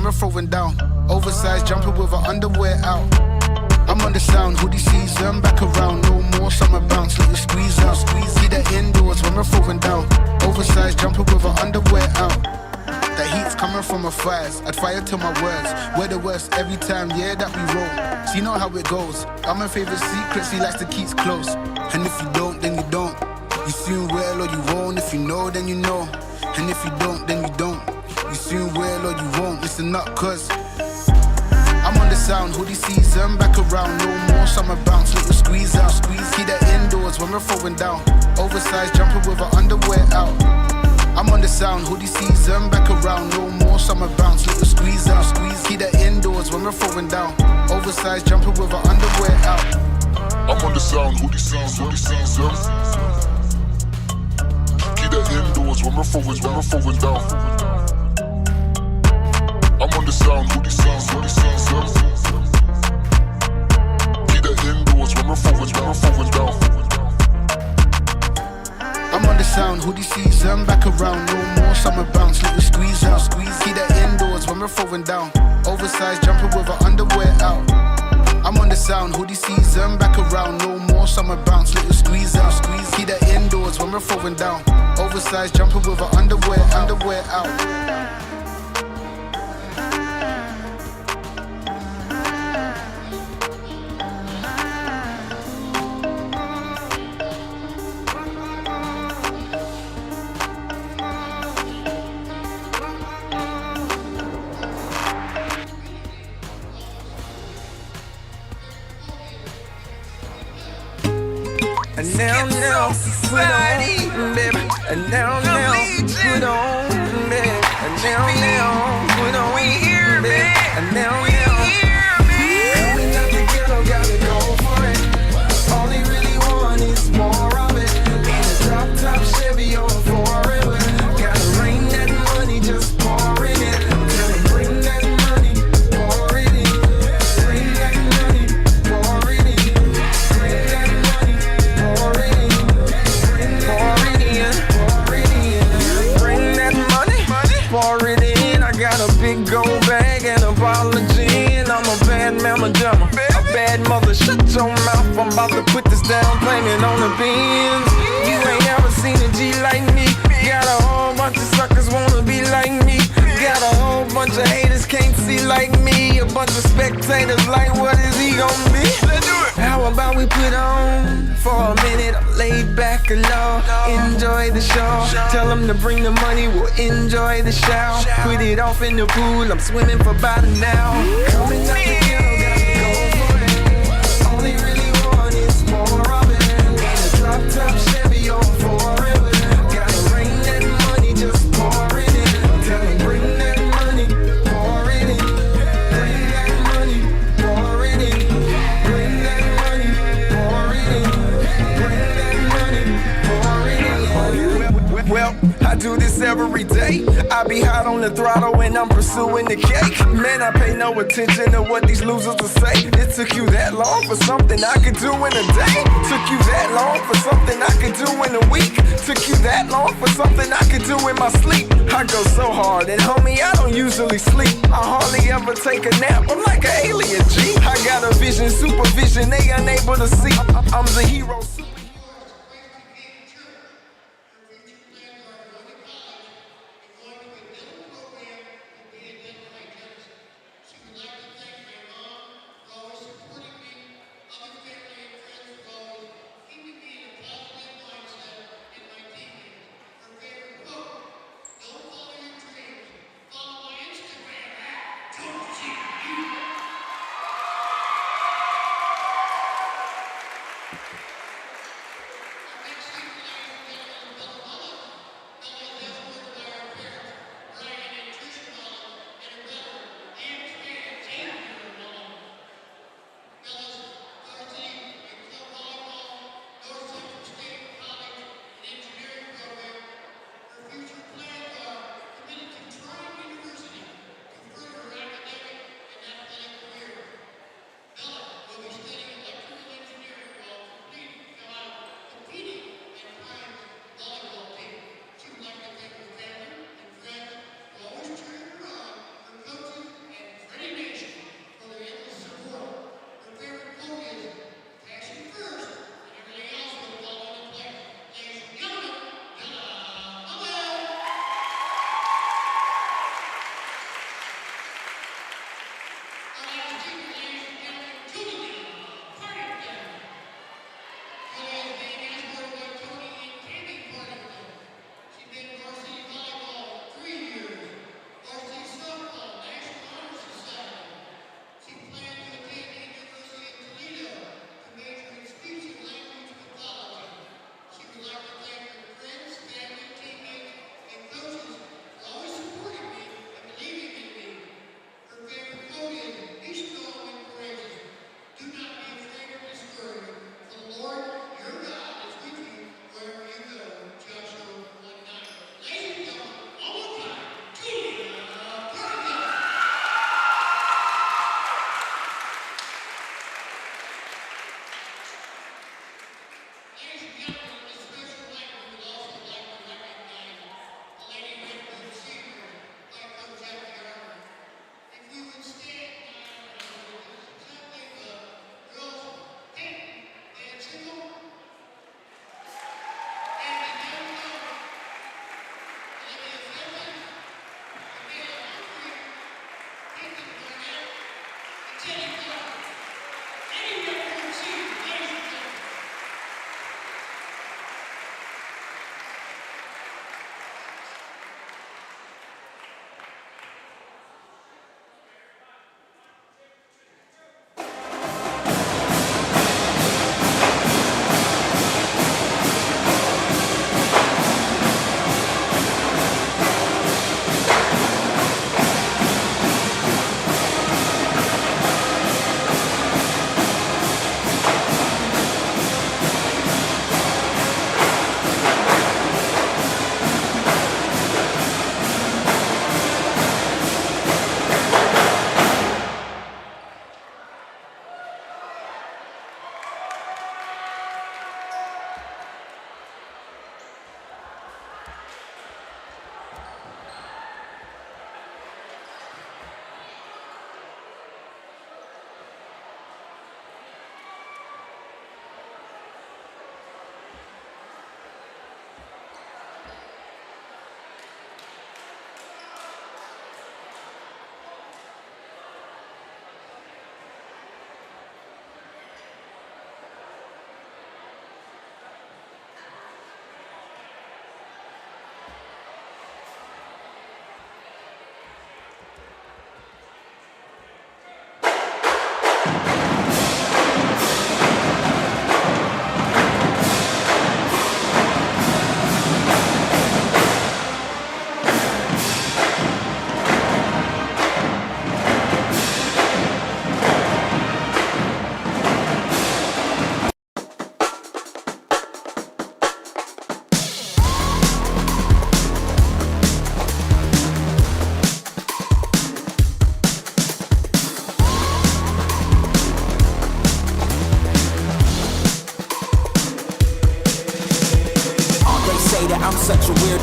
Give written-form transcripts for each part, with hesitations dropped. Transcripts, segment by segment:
when we're throwing down. Oversized jumper with her underwear out. I'm on the sound, hoodie season, back around. No more summer bounce, let you squeeze out. See the indoors when we're throwing down. Oversized jumper with her underwear out. The heat's coming from my thighs, I'd fire to my words. We're the worst every time, yeah, that we roll. So you know how it goes, I'm my favorite secrets, he likes to keep close. And if you don't, then you don't. You soon will or you won't, if you know, then you know. And if you don't, then you don't. You soon will or you won't, listen up, cause I'm on the sound, hoodie season, back around. No more summer bounce, let you squeeze out. See the indoors when we're throwing down. Oversized jumper with her underwear out. I'm on the sound, hoodie season, back around. No more summer bounce, let you squeeze out. See the indoors when we're throwing down. Oversized jumper with her underwear out. I'm on the sound, hoodie season. Keep the indoors when we're throwing down. I'm on the sound, hoodie season. Keep the indoors when we're throwing down. I'm on the sound, hoodie season, back around. No more summer bounce, let you squeeze out. See the indoors when we're throwing down. Oversized jumper with her underwear out. I'm on the sound, hoodie season, back around. No more summer bounce, let you squeeze out. See the indoors when we're throwing down. Oversized jumper with her underwear out. And now, put on, baby. And now, put on, baby. And now, put on, baby. And now, coming out the ghetto, gotta go for it. All they really want is more of it. In a drop top Chevy or forever. Gotta rain that money, just pour in it. Gotta bring that money, pour it in. Bring that money, pour it in. Bring that money, pour it in. Pour it in, pour it in. Bring that money, pour it in. I got a big gold bag and a bottle of gin. I'm a bad mama jammer, a bad mother. Shut your mouth, I'm about to put this down, blaming on the beans. You ain't ever seen a G like me. Got a whole bunch of suckers wanna be like me. Got a whole bunch of haters can't see like me. A bunch of spectators like, what is he gonna be? Let's do it. How about we put on for a minute? I'm laid back alone, enjoy the show. Tell them to bring the money, we'll enjoy the shower. Put it off in the pool, I'm swimming for about an hour. Coming out the ghetto, gotta go for it. All they really want is more of it. In a drop top Chevy or forever. Gotta rain that money, just pour it in. Tell them bring that money, pour it in. Bring that money, pour it in. Bring that money, pour it in. Bring that money, pour it in. Well, I do this every day. I be hot on the throttle when I'm pursuing the cake. Man, I pay no attention to what these losers will say. It took you that long for something I could do in a day. Took you that long for something I could do in a week. Took you that long for something I could do in my sleep. I go so hard, and homie, I don't usually sleep. I hardly ever take a nap, I'm like an alien G. I got a vision, supervision, they unable to see. I'm the hero.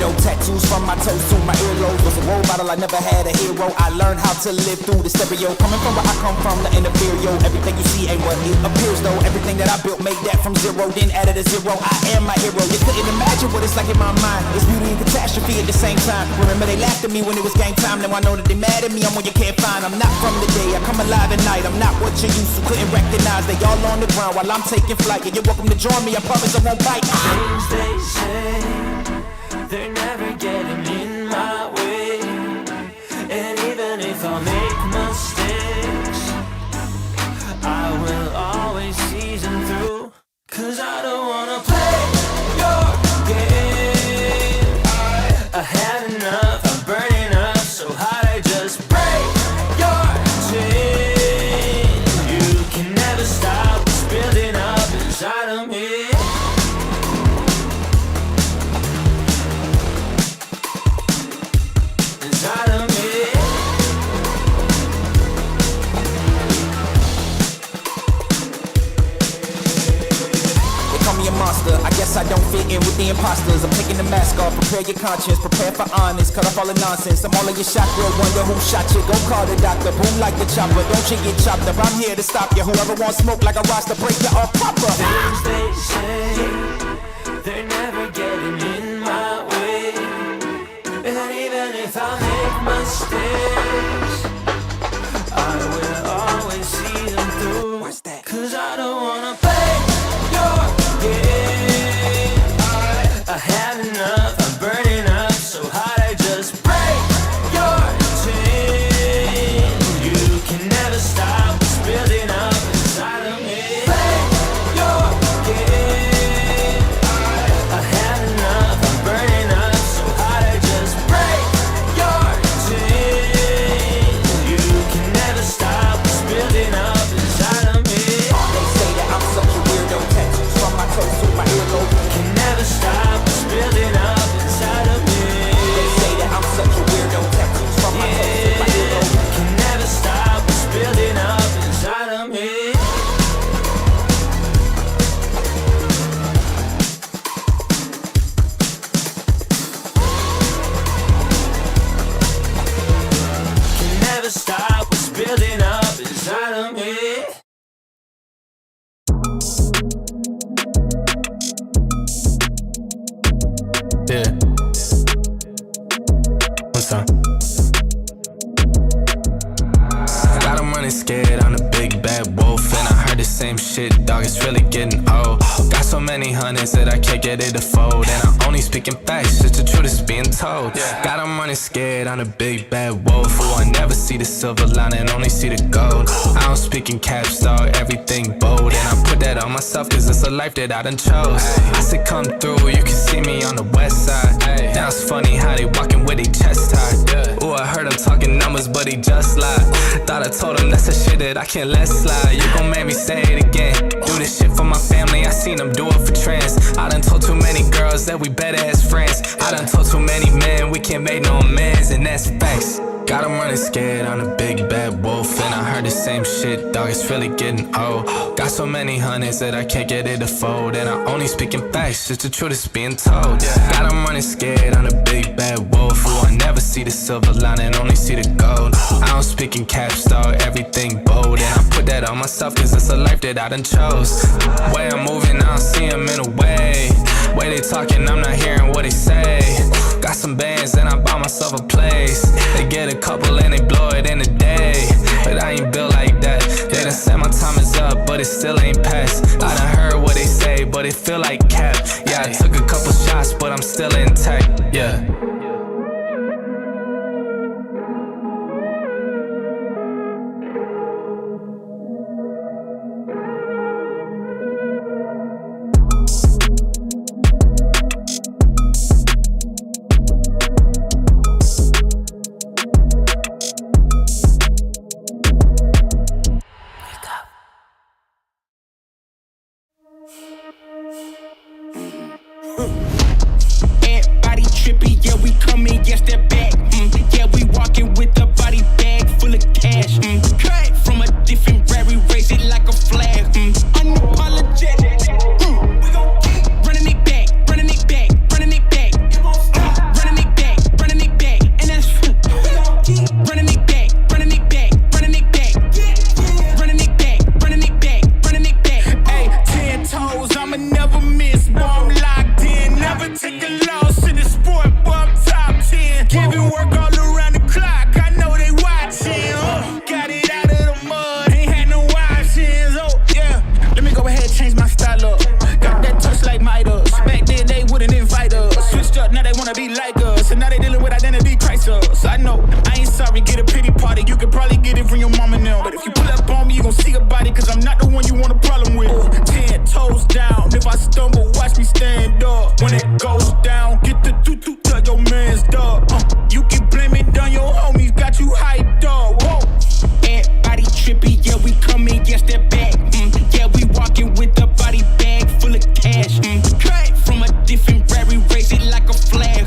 weirdo. Tattoos from my toes to my earlobes. Was a role model, I never had a hero. I learned how to live through the stereo. Coming from where I come from, the inferior. Everything you see ain't what it appears though. Everything that I built made that from zero, then added a zero. I am my hero. You couldn't imagine what it's like in my mind. It's beauty and catastrophe at the same time. Remember they laughed at me when it was game time. Now I know that they mad at me. I'm what you can't find. I'm not from the day. I come alive at night. I'm not what you used to couldn't recognize. They all on the ground while I'm taking flight. And you're welcome to join me. I promise I won't bite. Things they say, they're never getting in my way. And even if I make mistakes, I will always see them through. Cause I don't wanna play your game. I had enough, I'm burning up so hot I just break your chain. You can never stop what's building up inside of me. Inside of me. They call me a monster, I guess I don't fit in with the imposters. I'm taking the mask off, prepare your conscience, prepare for honest, cut off all the nonsense. I'm all of your chakra, wonder who shot you. Go call the doctor, boom like the chopper. Don't you get chopped up, I'm here to stop you. Whoever wants smoke like a roster, break you off proper. Things they say, they're never getting in my way. And even if I make mistakes, I will always see them through. What's that? Cause I don't wanna play your game. I had enough, I'm burning up so hot I just break your chain. You can never stop what's building up inside of me. Play your game. I had enough, I'm burning up so hot I just break your chain. You can never stop what's building up inside of me. They say that I'm such a weirdo. Tattoos from my toes to my earlobe. Can never stop what's building up inside of me. They say that I'm such a weirdo. Tattoos from my toes to my earlobe. Can never stop what's building up inside of me. Can never stop what's building up inside of me. Yeah. What's up? Got him running scared, I'm a big bad wolf. And I heard the same shit, dog, it's really getting old. Got so many hundreds that I can't get it to fold. And I'm only speaking facts, just the truth is being told. Got him running scared, I'm a big bad wolf. Who I never see the silver lining, only see the gold. I don't speak in caps, dog, everything bold. And I put that on myself, cause it's a life that I done chose. I said come through, you can see me on the west side. Now it's funny how they walking with their chest tied. Ooh, I heard him talking numbers, but he just lied. Thought I told him that's the shit that I can't let slide. You gon' make me say it again. Do this shit for my family, I seen them do it for trends. I done told too many girls that we better as friends. I done told too many men we can't make no amends, and that's facts. Got him running scared, I'm a big bad wolf. And I heard the same shit, dog, it's really getting old. Got so many hundreds that I can't get it to fold. And I only speak in facts, just the truth is being told. Got him running scared, I'm a big bad wolf. Who I never see the silver lining, only see the gold. I don't speak in caps, dog, everything bold. And I put that on myself, cause it's a life that I done chose. Way I'm moving, I don't see him in a way. Way they talking, I'm not hearing what they say. Got some bands and I bought myself a place. They get a couple and they blow it in a day. But I ain't built like that. They done said my time is up, but it still ain't passed. I done heard what they say, but it feel like cap. Yeah, I took a couple shots, but I'm still intact. Yeah. Everybody trippy, yeah, we come in, yes, they're back. Yeah, we walking with a body bag full of cash. Cut from a different rare, we raise it like a flag. Unapologetic. We gon' keep running it back, running it back, running it back. party, you could probably get it from your mama now. But if you pull up on me, you gon' see a body, cause I'm not the one you want a problem with. 10 toes down, if I stumble, watch me stand up. When it goes down, get the doo-doo, tell your man's dog. You can blame it on your homies, got you hyped up. Whoa. Everybody trippy, yeah, we come in, yeah, step back. Yeah, we walking with a body bag full of cash. Cut from a different rary, raise it like a flag.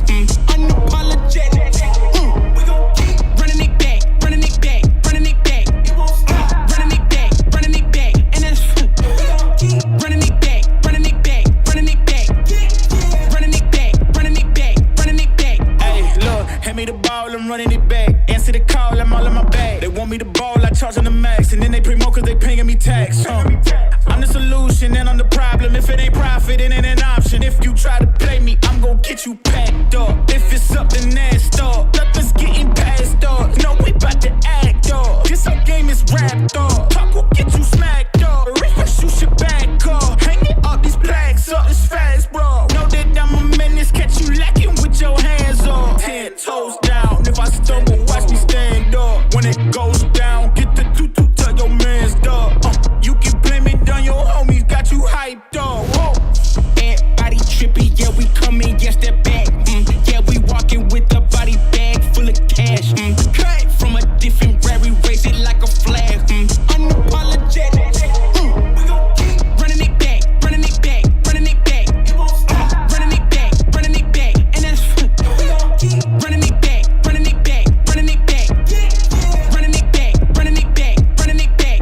Unapologetic. We gon' keep running it back, running it back, running it back. It won't stop. Running it back, running it back, and that's we gon' keep running it back, running it back, running it back, running it back, running it back, running it back. Hey, look, hand me the ball, I'm running it back. Answer the call, I'm all in my bag. They want me to ball, I charge on the max, and then they promote cause they paying me tax. I'm the solution and I'm the problem. If it ain't profit, it ain't an option. If you try to play me, I'm gon' get you packed up. If it's up, then that's up. Nothing's getting past up. No, we bout to act up. This whole game is wrapped up. Talk will get you smacked up. Refresh, you should back up. Hanging up these plaques up, it's fast, bro. Know that I'm a menace, catch you lacking with your hands up. 10 toes down, if I stumble, watch me stand up. When it goes down, get the tutu, tell your man's dog. You can blame it on your homies, got you hyped up. Whoa. Everybody trippy, yeah, we come in, yeah, step back. Yeah, we walking with a body bag full of cash. Cut from a different rary, raise it like a flag. Unapologetic. We gon' keep running it back, running it back, running it back. It won't stop. Running it back, running it back, and that's we gon' keep running it back, running it back, running it back, running it back, running it back, running it back.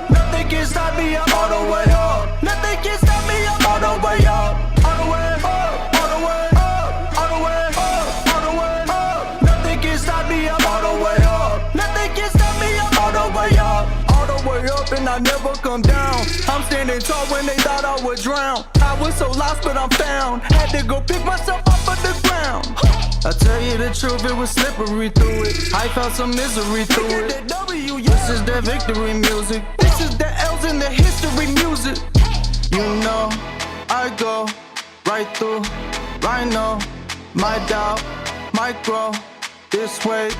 Nothing can stop me, I'm all the way up. Nothing can stop me, I'm all the way up. All the way up, all the way up, all the way up, all the way up. Nothing can stop me, I'm all the way up. Nothing can stop me, I'm all the way up. All the way up and I never come down. I'm standing tall when they thought I would drown. I was so lost but I'm found. Had to go pick myself up off the ground. I tell you the truth, it was slippery through it. I felt some misery through it. This is that victory music. This is the L's in the history music. You know, I go right through, right now. My doubt might grow this way.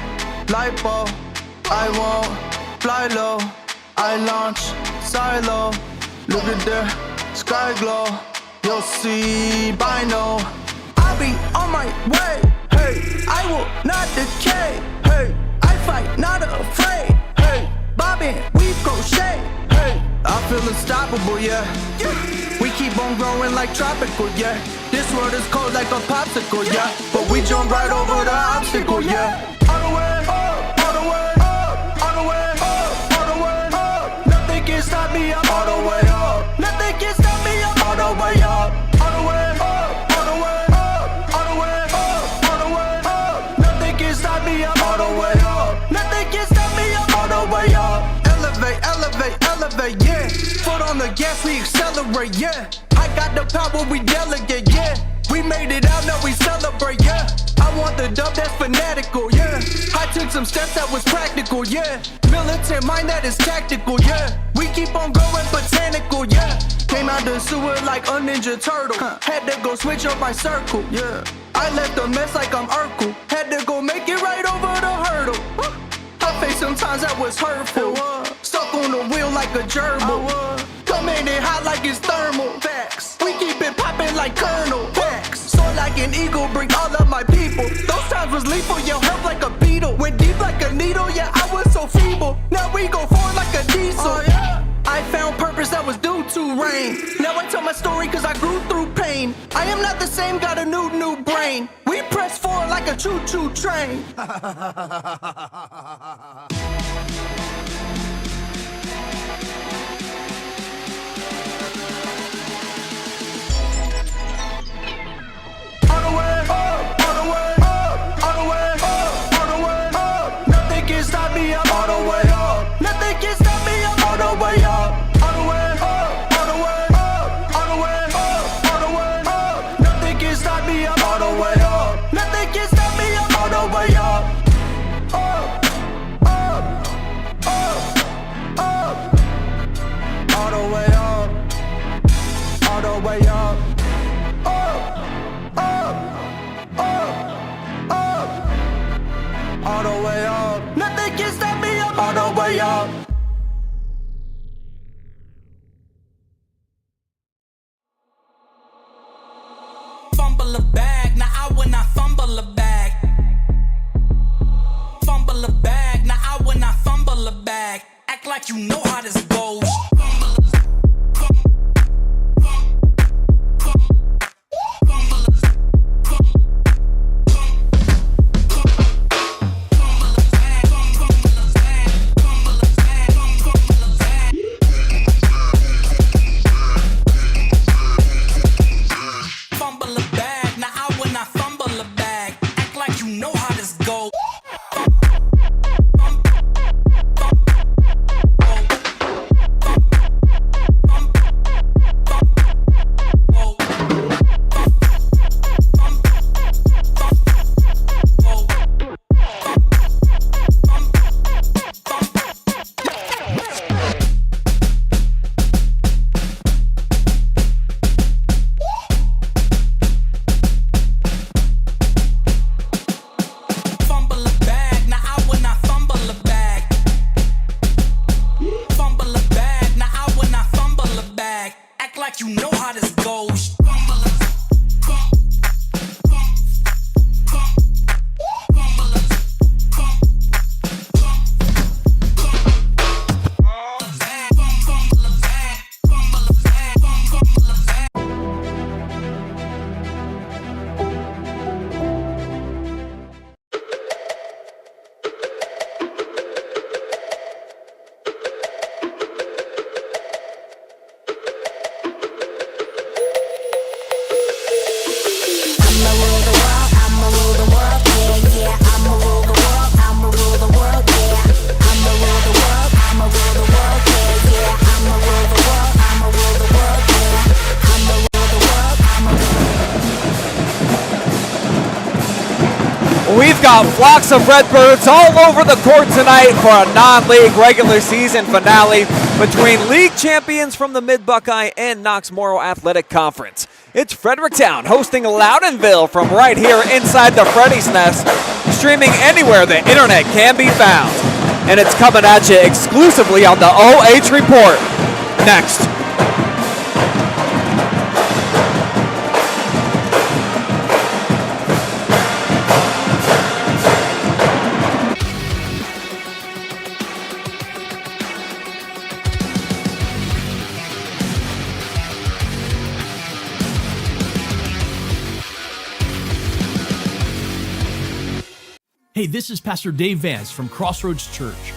Lipo, I won't fly low. I launch silo. Look at the sky glow. You'll see by now. I'll be on my way. Hey, I will not decay. Hey, I fight, not afraid. Hey, bobbin, weave, crochet. Hey, I feel unstoppable, yeah. We keep on growing like tropical, yeah. This world is cold like a popsicle, yeah. But we jump right over the obstacle, yeah. All the way up, all the way up, all the way up, all the way up. Nothing can stop me, I'm all the way up. Nothing can stop me, I'm all the way up. All the way up, all the way up, all the way up, all the way up. Nothing can stop me, I'm all the way up. Nothing can stop me, I'm all the way up. Elevate, elevate, elevate, yeah. Foot on the gas, we accelerate, yeah. I got the power, we delegate, yeah. We made it out, now we celebrate, yeah. I want the dub that's fanatical, yeah. I took some steps that was practical, yeah. Militant mind that is tactical, yeah. We keep on going botanical, yeah. Came out the sewer like a ninja turtle. Had to go switch up my circle, yeah. I left a mess like I'm Urkel. Had to go make it right over the hurdle. I faced some times that was hurtful. Stuck on the wheel like a gerbil. Coming in hot like it's thermal. Facts. We keep it popping like Colonel. Facts. Soar like an eagle, bring all of my people. Those times was lethal, your health like a beetle. Went deep like a needle, yeah, I was so feeble. Now we go forward like a diesel. I found purpose that was due to rain. Now I tell my story cause I grew through pain. I am not the same, got a new brain. We press forward like a choo-choo train. All the way up, all the way up, all the way up, all the way up. like you know how this goes. We've got flocks of Redbirds all over the court tonight for a non-league regular season finale between league champions from the Mid-Buckeye and Knox-Morrow Athletic Conference. It's Fredericktown hosting Loudonville from right here inside the Freddies Nest, streaming anywhere the internet can be found. And it's coming at you exclusively on the OH.REPORT. Next. Hey, this is Pastor Dave Vance from Crossroads Church.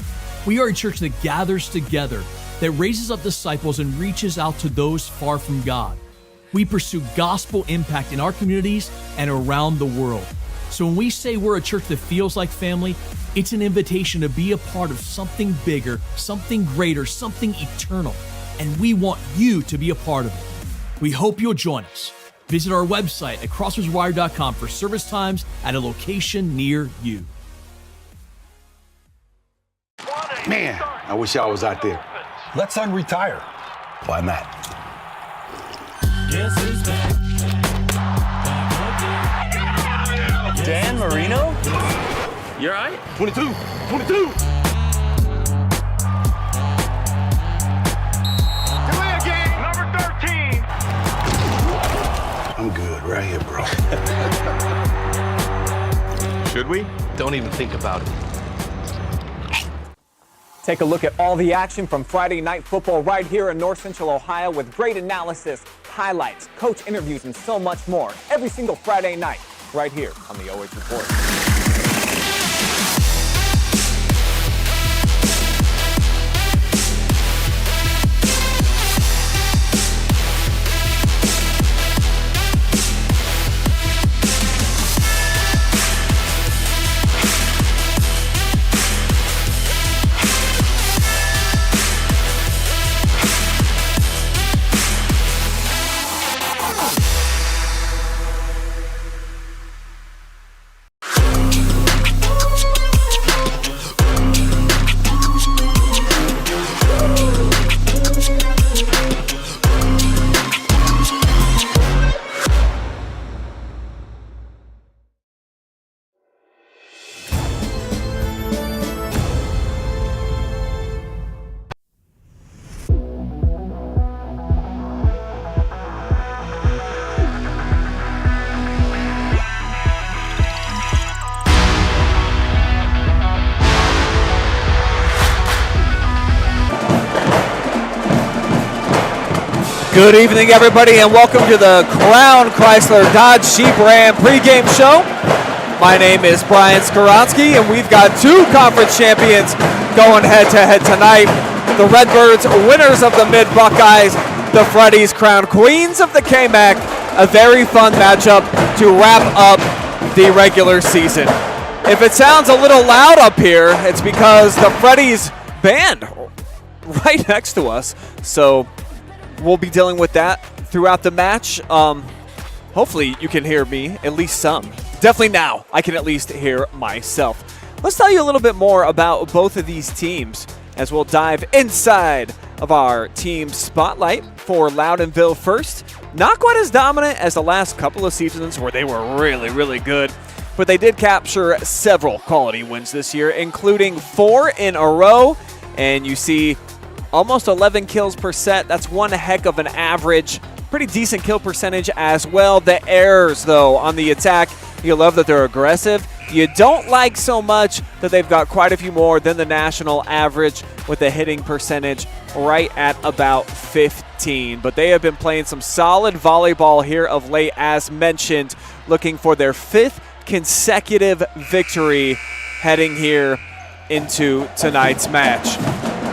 We are a church that gathers together, that raises up disciples and reaches out to those far from God. We pursue gospel impact in our communities and around the world. So when we say we're a church that feels like family, it's an invitation to be a part of something bigger, something greater, something eternal. And we want you to be a part of it. We hope you'll join us. Visit our website at crossroadswire.com for service times at a location near you. Man, I wish I was out there. Let's unretire. Why not? Dan Marino? You're right. 22. I'm good right here, bro. Should we? Don't even think about it. Take a look at all the action from Friday Night Football right here in North Central Ohio with great analysis, highlights, coach interviews, and so much more every single Friday night right here on the OH Report. Good evening, everybody, and welcome to the Crown Chrysler Dodge Jeep Ram pregame show. My name is Brian Skowronski, and we've got two conference champions going head-to-head tonight. The Redbirds, winners of the Mid-Buckeyes, the Freddies, crowned queens of the K-Mac. A very fun matchup to wrap up the regular season. If it sounds a little loud up here, it's because the Freddies band right next to us. So we'll be dealing with that throughout the match. Hopefully you can hear me, at least some. Definitely now, I can at least hear myself. Let's tell you a little bit more about both of these teams as we'll dive inside of our team spotlight. For Loudonville first, not quite as dominant as the last couple of seasons where they were really, really good, but they did capture several quality wins this year, including 4 in a row, and you see almost 11 kills per set. That's one heck of an average. Pretty decent kill percentage as well. The errors, though, on the attack, you love that they're aggressive. You don't like so much that they've got quite a few more than the national average with a hitting percentage right at about 15. But they have been playing some solid volleyball here of late, as mentioned, looking for their 5th consecutive victory heading here into tonight's match.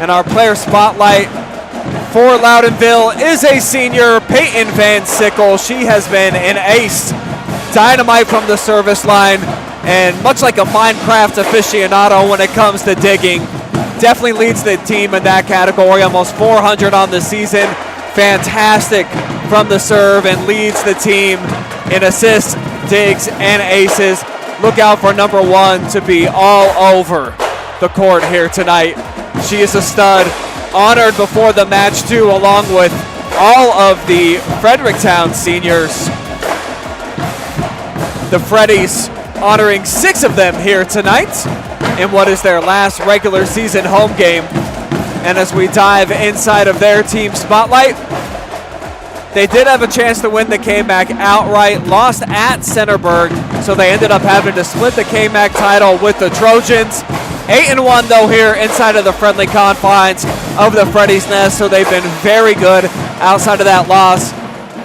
And our player spotlight for Loudonville is a senior, Payton Vansickle. She has been an ace, dynamite from the service line, and much like a Minecraft aficionado when it comes to digging, definitely leads the team in that category. Almost 400 on the season. Fantastic from the serve and leads the team in assists, digs, and aces. Look out for number 1 to be all over the court here tonight. She is a stud. Honored before the match, too, along with all of the Fredericktown seniors. The Freddies honoring 6 of them here tonight in what is their last regular season home game. And as we dive inside of their team spotlight, they did have a chance to win the K-Mac outright, lost at Centerburg, so they ended up having to split the K-Mac title with the Trojans. 8-1 though here inside of the friendly confines of the Freddies Nest, so they've been very good outside of that loss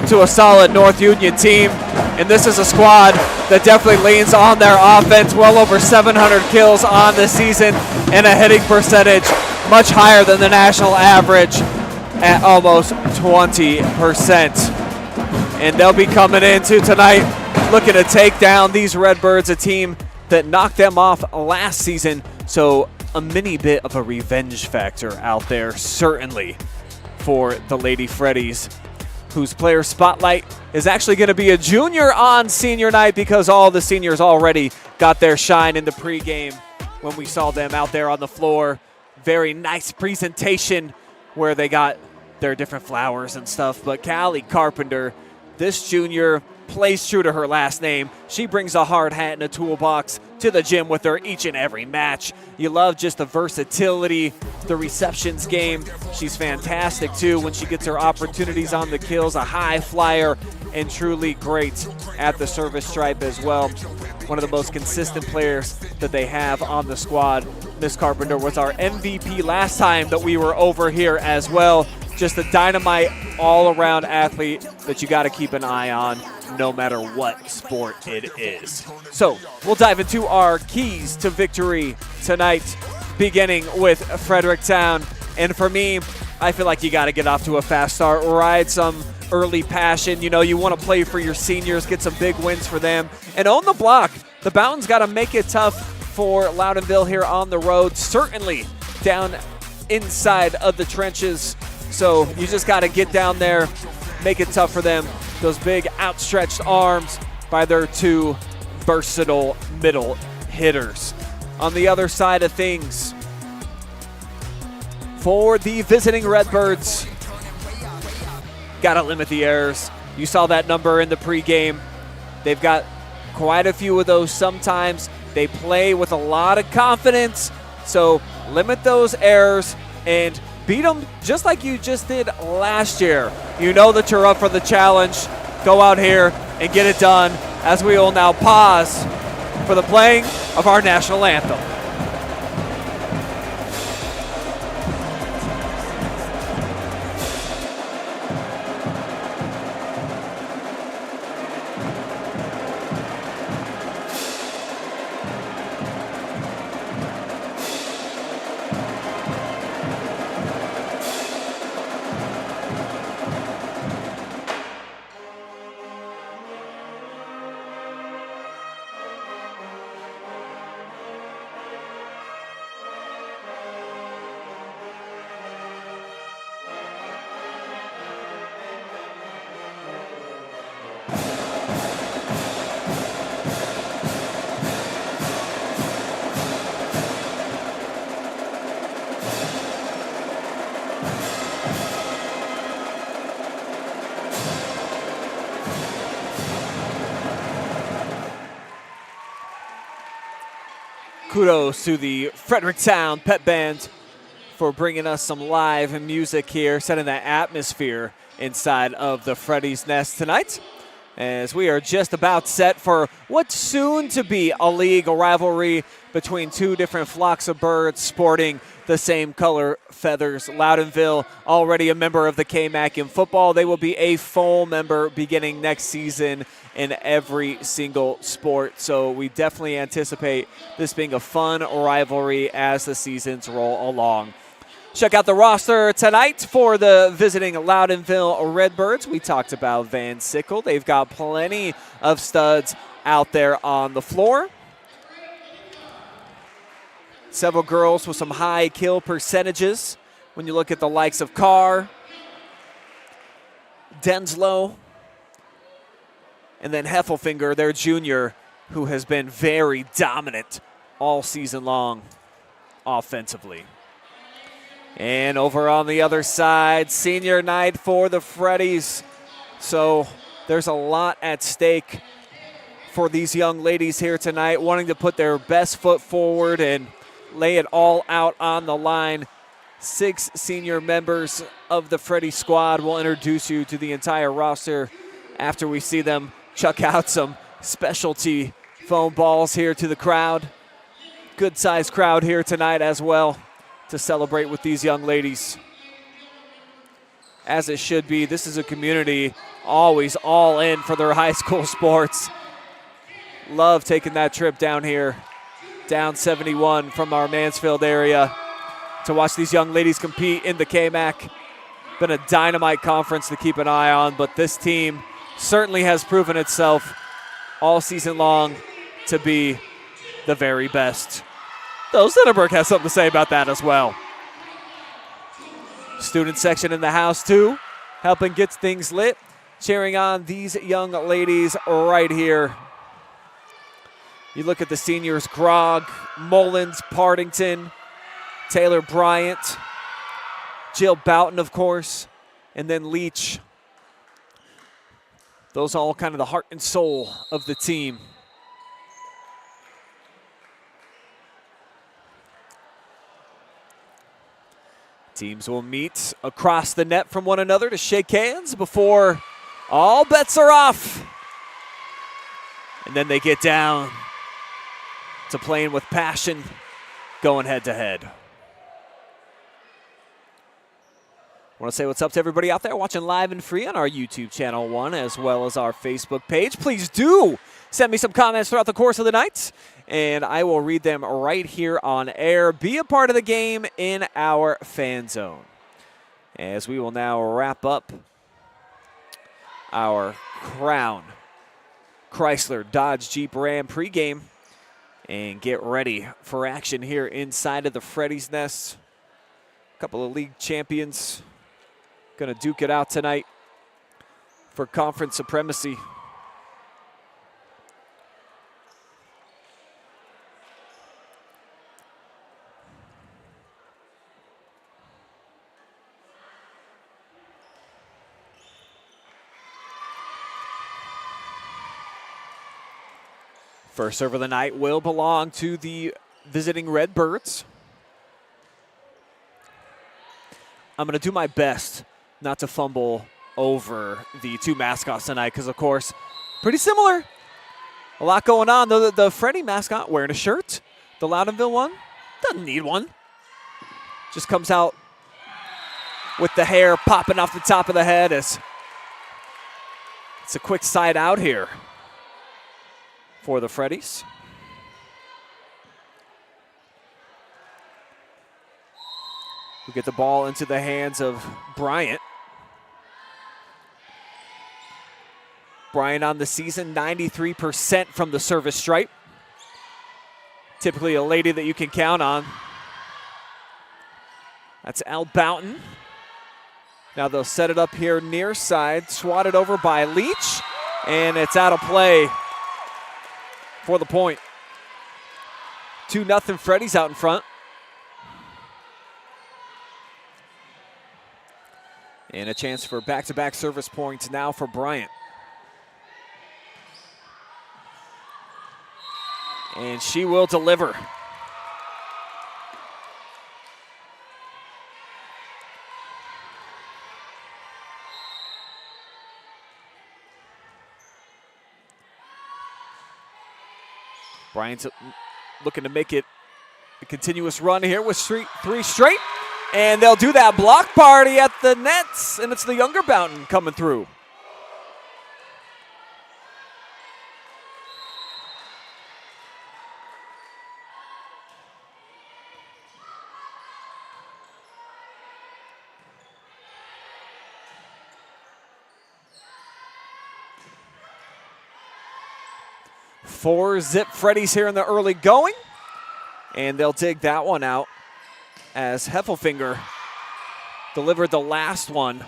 to a solid North Union team. And this is a squad that definitely leans on their offense. Well over 700 kills on the season and a hitting percentage much higher than the national average at almost 20%. And they'll be coming into tonight looking to take down these Redbirds, a team that knocked them off last season. So a mini bit of a revenge factor out there, certainly, for the Lady Freddies, whose player spotlight is actually going to be a junior on senior night because all the seniors already got their shine in the pregame when we saw them out there on the floor. Very nice presentation where they got their different flowers and stuff. But Callie Carpenter, this junior, plays true to her last name. She brings a hard hat and a toolbox to the gym with her each and every match. You love just the versatility, the receptions game. She's fantastic too when she gets her opportunities on the kills, a high flyer, and truly great at the service stripe as well. One of the most consistent players that they have on the squad. Miss Carpenter was our MVP last time that we were over here as well. Just a dynamite all-around athlete that you got to keep an eye on no matter what sport it is. So we'll dive into our keys to victory tonight, beginning with Fredericktown. And for me, I feel like you got to get off to a fast start, ride some early passion. You know, you want to play for your seniors, get some big wins for them, and own the block. The Bouton's got to make it tough for Loudonville here on the road, certainly down inside of the trenches. So you just got to get down there, make it tough for them. Those big outstretched arms by their 2 versatile middle hitters. On the other side of things, for the visiting Redbirds, got to limit the errors. You saw that number in the pregame. They've got quite a few of those sometimes. They play with a lot of confidence, so limit those errors and beat them just like you just did last year. You know that you're up for the challenge. Go out here and get it done as we will now pause for the playing of our national anthem. Kudos to the Fredericktown Pep Band for bringing us some live music here, setting that atmosphere inside of the Freddies Nest tonight, as we are just about set for what's soon to be a league rivalry between two different flocks of birds sporting the same color feathers. Loudonville, already a member of the KMAC in football. They will be a full member beginning next season in every single sport. So we definitely anticipate this being a fun rivalry as the seasons roll along. Check out the roster tonight for the visiting Loudonville Redbirds. We talked about Vansickle. They've got plenty of studs out there on the floor. Several girls with some high kill percentages. When you look at the likes of Carr, Denslow, and then Heffelfinger, their junior, who has been very dominant all season long offensively. And over on the other side, senior night for the Freddies. So there's a lot at stake for these young ladies here tonight, wanting to put their best foot forward and lay it all out on the line. 6 senior members of the Freddy squad. Will introduce you to the entire roster after we see them chuck out some specialty foam balls here to the crowd. Good sized crowd here tonight as well to celebrate with these young ladies. As it should be, this is a community always all in for their high school sports. Love taking that trip down here, down 71 from our Mansfield area to watch these young ladies compete in the KMAC. Been a dynamite conference to keep an eye on, but this team certainly has proven itself all season long to be the very best. Though Zetterberg has something to say about that as well. Student section in the house too, helping get things lit, cheering on these young ladies right here. You look at the seniors, Grogg, Mullins, Partington, Taylor Bryant, Jill Bouton, of course, and then Leech. Those are all kind of the heart and soul of the team. Teams will meet across the net from one another to shake hands before all bets are off. And then they get down to playing with passion, going head to head. I want to say what's up to everybody out there watching live and free on our YouTube channel 1 as well as our Facebook page. Please do send me some comments throughout the course of the night, and I will read them right here on air. Be a part of the game in our fan zone. As we will now wrap up our Crown Chrysler Dodge Jeep Ram pregame and get ready for action here inside of the Freddies Nest. A couple of league champions going to duke it out tonight for conference supremacy. First serve of the night will belong to the visiting Redbirds. I'm going to do my best not to fumble over the two mascots tonight because, of course, pretty similar. A lot going on. The Freddy mascot wearing a shirt. The Loudonville one doesn't need one. Just comes out with the hair popping off the top of the head. It's a quick side out here for the Freddies. We get the ball into the hands of Bryant. Bryant on the season, 93% from the service stripe. Typically a lady that you can count on. That's Al Bouton. Now they'll set it up here near side, swatted over by Leech, and it's out of play for the point. 2-0 Freddies out in front. And a chance for back-to-back service points now for Bryant. And she will deliver. Bryant's looking to make it a continuous run here with three straight. And they'll do that block party at the nets, and it's the younger Bouton coming through. Four-zip Freddies here in the early going. And they'll dig that one out as Heffelfinger delivered the last one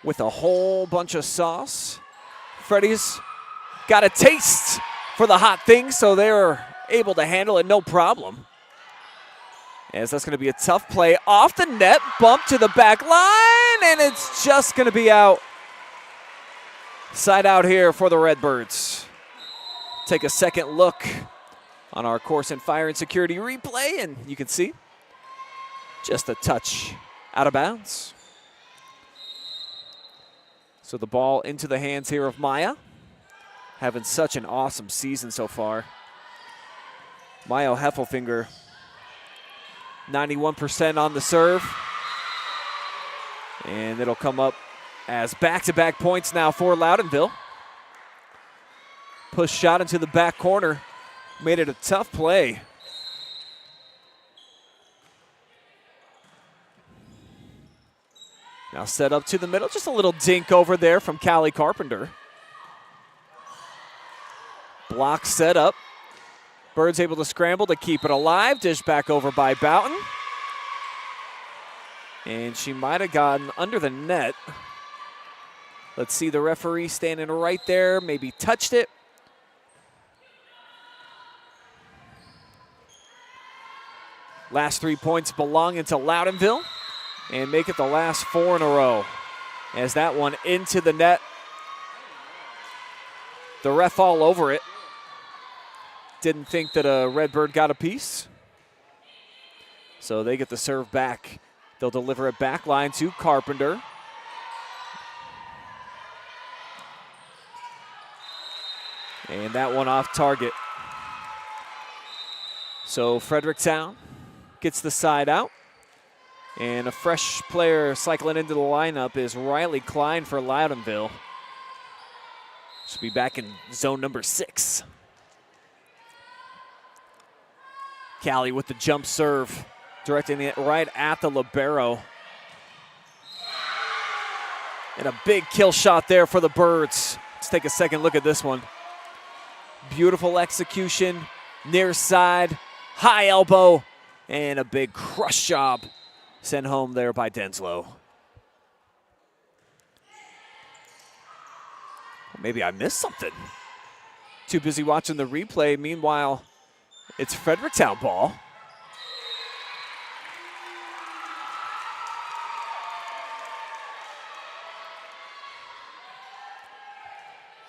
with a whole bunch of sauce. Freddies got a taste for the hot things, so they were able to handle it no problem. As that's going to be a tough play off the net, bump to the back line, and it's just going to be out. Side out here for the Redbirds. Take a second look on our Koorsen Fire and Security replay, and you can see just a touch out of bounds. So the ball into the hands here of Maya. Having such an awesome season so far. Maya Heffelfinger, 91% on the serve. And it'll come up as back-to-back points now for Loudonville. Push shot into the back corner. Made it a tough play. Now set up to the middle. Just a little dink over there from Callie Carpenter. Block set up. Birds able to scramble to keep it alive. Dish back over by Bouton. And she might have gotten under the net. Let's see the referee standing right there. Maybe touched it. Last 3 points belonging to Loudonville and make it the last 4 in a row. As that one into the net. The ref all over it. Didn't think that a Redbird got a piece. So they get the serve back. They'll deliver it back line to Carpenter. And that one off target. So Fredericktown gets the side out. And a fresh player cycling into the lineup is Riley Klein for Loudonville. Should be back in zone number 6. Callie with the jump serve, directing it right at the libero. And a big kill shot there for the Birds. Let's take a second look at this one. Beautiful execution, near side, high elbow, and a big crush job sent home there by Denslow. Maybe I missed something. Too busy watching the replay. Meanwhile, it's Fredericktown ball.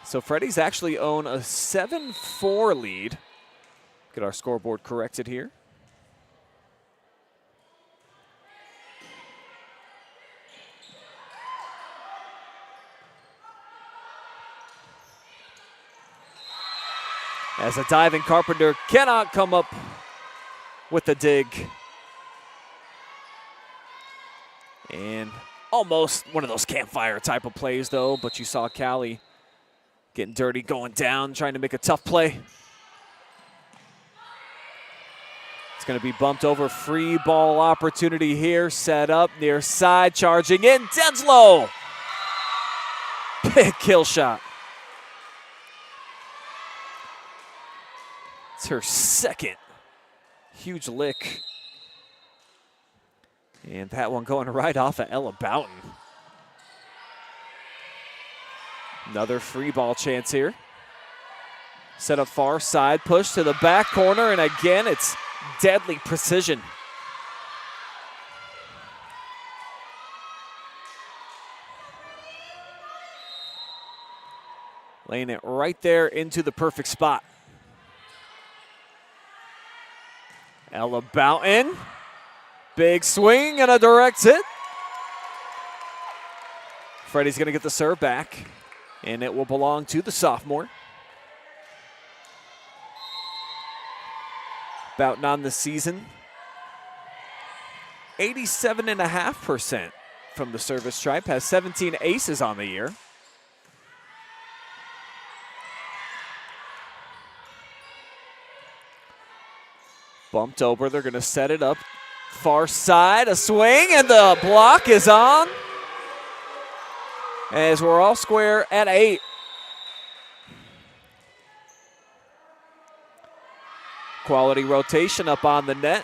So Freddies actually own a 7-4 lead. Get our scoreboard corrected here. As a diving Carpenter cannot come up with the dig. And almost one of those campfire type of plays though, but you saw Callie getting dirty, going down, trying to make a tough play. It's going to be bumped over. Free ball opportunity here. Set up near side, charging in. Denslow. Big kill shot. It's her second huge lick. And that one going right off of Ella Bouton. Another free ball chance here. Set up far side, push to the back corner, and again, it's deadly precision. Laying it right there into the perfect spot. Ella Bouton, big swing and a direct hit. Freddie's gonna get the serve back, and it will belong to the sophomore. Bouton on the season, 87.5% from the service stripe, has 17 aces on the year. Bumped over, they're gonna set it up. Far side, a swing, and the block is on. As we're all square at 8. Quality rotation up on the net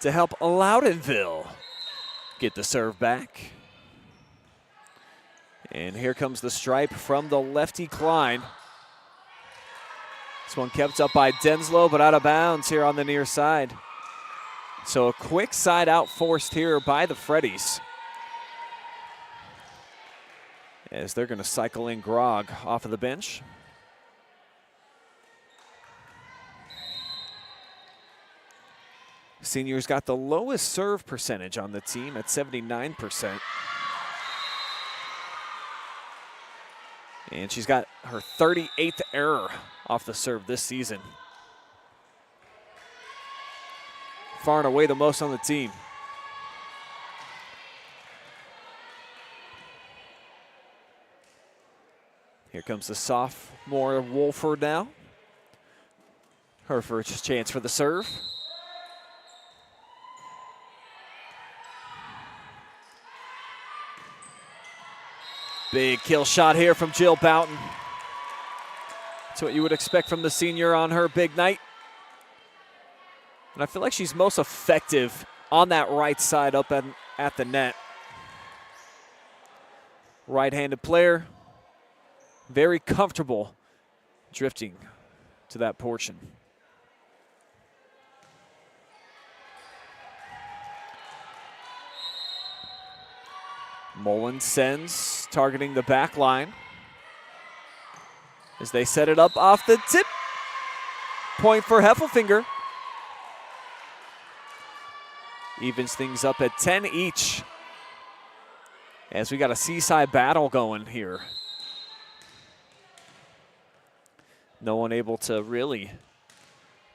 to help Loudonville get the serve back. And here comes the stripe from the lefty Klein. This one kept up by Denslow, but out of bounds here on the near side. So a quick side out forced here by the Freddies, as they're going to cycle in Grogg off of the bench. Senior's got the lowest serve percentage on the team at 79%. And she's got her 38th error off the serve this season. Far and away the most on the team. Here comes the sophomore Wolford now. Her first chance for the serve. Big kill shot here from Jill Bouton. That's what you would expect from the senior on her big night. And I feel like she's most effective on that right side up at the net. Right-handed player, very comfortable drifting to that portion. Mullins sends, targeting the back line as they set it up off the tip. Point for Heffelfinger. Evens things up at 10 each, as we got a seaside battle going here. No one able to really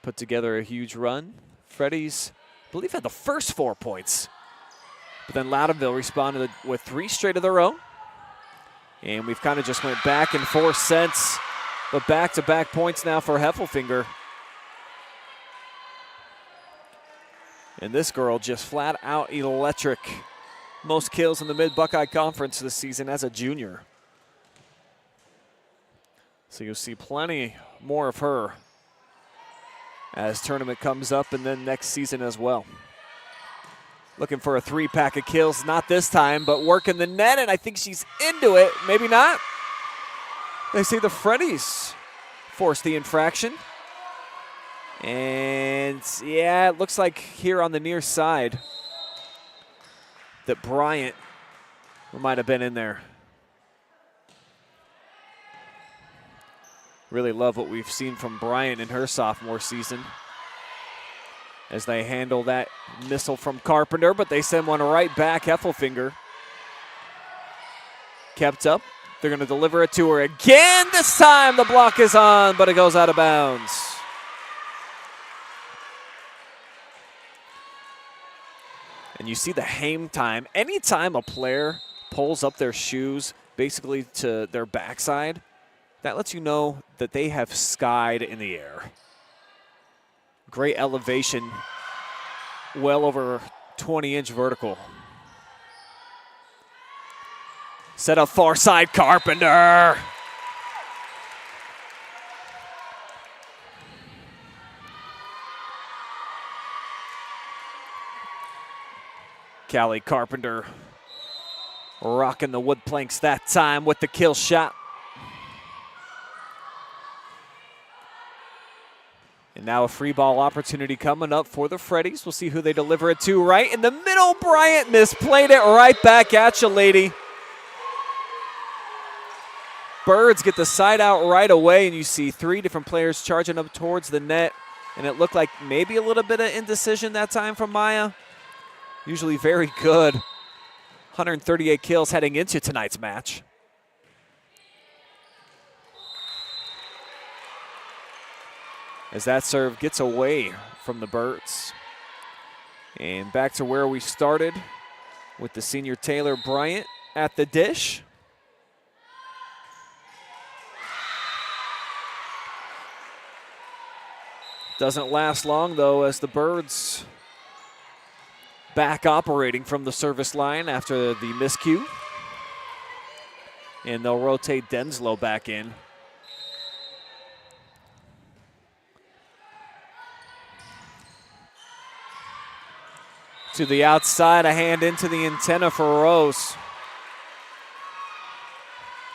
put together a huge run. Freddies, I believe, had the first 4 points. But then Loudonville responded with 3 straight of their own. And we've kind of just went back and forth since. But back-to-back points now for Heffelfinger. And this girl just flat out electric. Most kills in the Mid-Buckeye Conference this season as a junior. So you'll see plenty more of her as tournament comes up and then next season as well. Looking for a 3-pack of kills, not this time, but working the net, and I think she's into it. Maybe not. They say the Freddies forced the infraction. And yeah, it looks like here on the near side that Bryant might have been in there. Really love what we've seen from Bryant in her sophomore season, as they handle that missile from Carpenter, but they send one right back. Heffelfinger kept up. They're going to deliver it to her again. This time the block is on, but it goes out of bounds. And you see the hang time. Anytime a player pulls up their shoes basically to their backside, that lets you know that they have skied in the air. Great elevation, well over 20-inch vertical. Set up far side, Carpenter. Callie Carpenter rocking the wood planks that time with the kill shot. And now a free ball opportunity coming up for the Freddies. We'll see who they deliver it to. Right in the middle, Bryant misplayed it right back at you, lady. Birds get the side out right away, and you see 3 different players charging up towards the net. And it looked like maybe a little bit of indecision that time from Maya. Usually very good. 138 kills heading into tonight's match. as that serve gets away from the Birds. And back to where we started with the senior Taylor Bryant at the dish. Doesn't last long, though, as the Birds back operating from the service line after the miscue. And they'll rotate Denslow back in. To the outside, a hand into the antenna for Rose.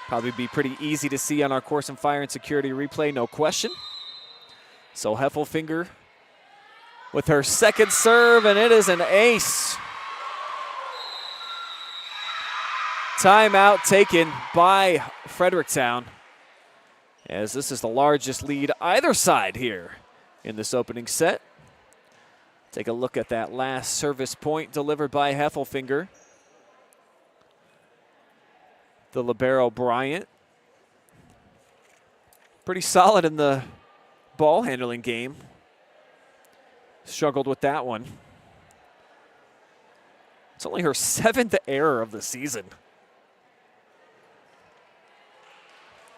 Probably be pretty easy to see on our Koorsen Fire and Security replay, no question. So Heffelfinger with her second serve, and it is an ace. Timeout taken by Fredericktown, as this is the largest lead either side here in this opening set. Take a look at that last service point delivered by Heffelfinger. The libero Bryant. Pretty solid in the ball handling game. Struggled with that one. It's only her 7th error of the season.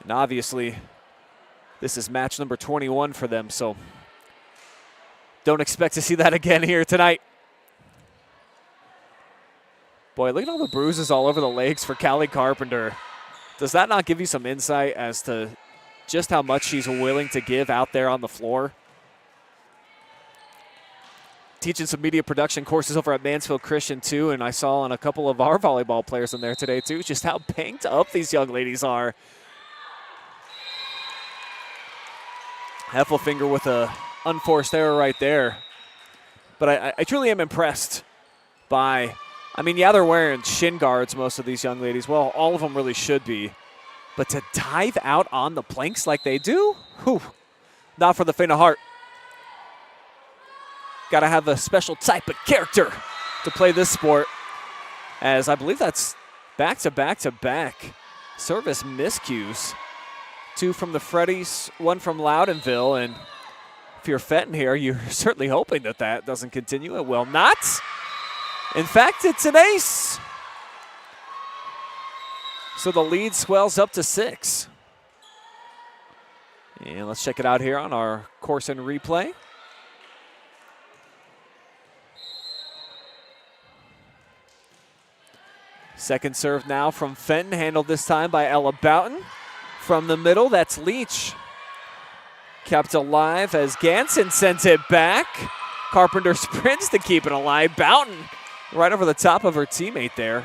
And obviously, this is match number 21 for them, so don't expect to see that again here tonight. Boy, look at all the bruises all over the legs for Callie Carpenter. Does that not give you some insight as to just how much she's willing to give out there on the floor? Teaching some media production courses over at Mansfield Christian, too, and I saw on a couple of our volleyball players in there today, too, just how banged up these young ladies are. Heffelfinger with a unforced error right there. But I truly am impressed by, I mean, yeah, they're wearing shin guards, most of these young ladies. Well, all of them really should be. But to dive out on the planks like they do, whew, not for the faint of heart. Got to have a special type of character to play this sport, as I believe that's back-to-back-to-back service miscues. 2 from the Freddies, 1 from Loudonville, and if you're Fenton here, you're certainly hoping that that doesn't continue. It will not. In fact, it's an ace. So the lead swells up to 6. And let's check it out here on our Koorsen replay. Second serve now from Fenton, handled this time by Ella Bouton. From the middle, that's Leech. Kept alive as Ganson sent it back. Carpenter sprints to keep it alive. Bouton right over the top of her teammate there.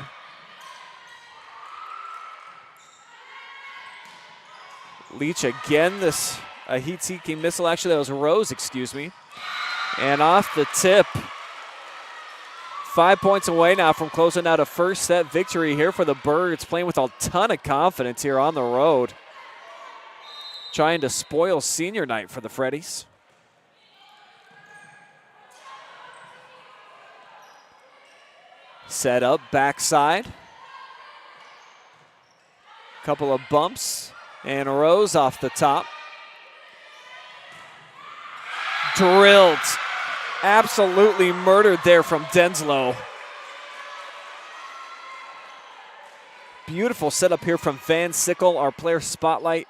Leech again, this a heat-seeking missile. Actually, that was Rose, excuse me. And off the tip. 5 points away now from closing out a first set victory here for the Birds, playing with a ton of confidence here on the road. Trying to spoil senior night for the Freddies. Set up, backside. Couple of bumps, and Rose off the top. Drilled. Absolutely murdered there from Denslow. Beautiful setup here from Vansickle, our player spotlight.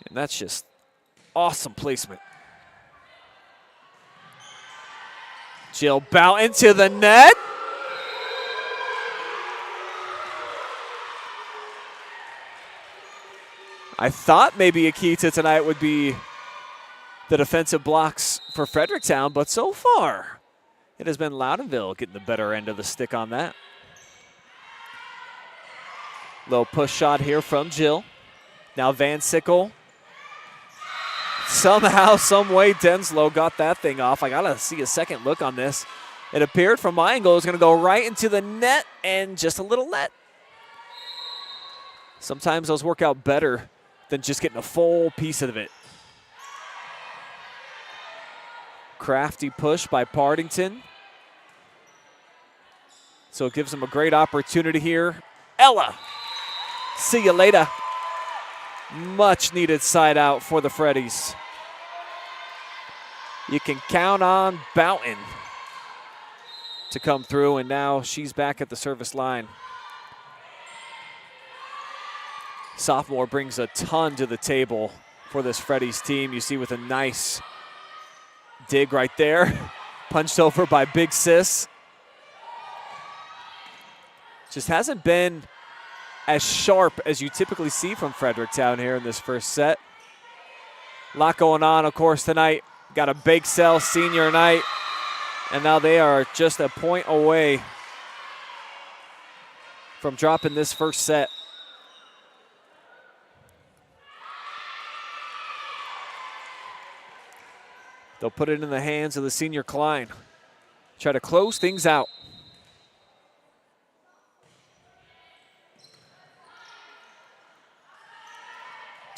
And that's just awesome placement. Jill Bouton to the net. I thought maybe a key to tonight would be the defensive blocks for Fredericktown, but so far it has been Loudonville getting the better end of the stick on that. Little push shot here from Jill. Now Vansickle. Somehow, some way, Denslow got that thing off. I gotta see a second look on this. It appeared from my angle it was gonna go right into the net and just a little net. Sometimes those work out better than just getting a full piece of it. Crafty push by Partington. So it gives them a great opportunity here. Ella, see you later. Much needed side out for the Freddies. you can count on Bouton to come through, and now she's back at the service line. Sophomore brings a ton to the table for this Freddies team. You see with a nice dig right there. Punched over by Big Sis. Just hasn't been as sharp as you typically see from Fredericktown here in this first set. A lot going on, of course, tonight. Got a bake sale senior night, and now they are just a point away from dropping this first set. They'll put it in the hands of the senior Klein. Try to close things out.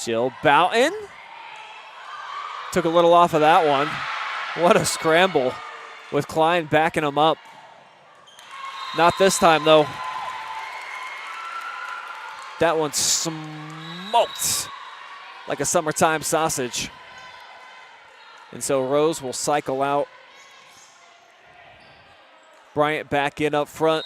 Jill Bouton took a little off of that one. What a scramble with Klein backing him up. Not this time, though. That one smoked like a summertime sausage. And so Rose will cycle out. Bryant back in up front.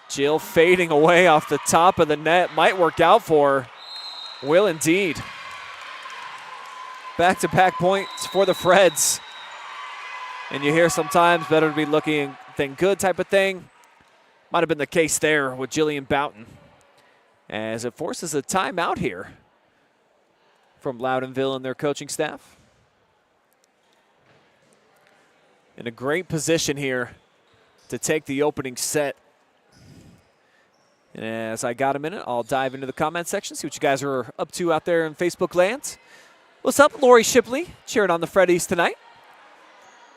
Jill fading away off the top of the net. Might work out for her. Will indeed. Back-to-back points for the Freds. And you hear sometimes better to be looking than good type of thing. Might have been the case there with Jillian Bouton, as it forces a timeout here from Loudonville and their coaching staff. In a great position here to take the opening set. And as I got a minute, I'll dive into the comment section, see what you guys are up to out there in Facebook land. What's up, Lori Shipley, cheering on the Freddies tonight.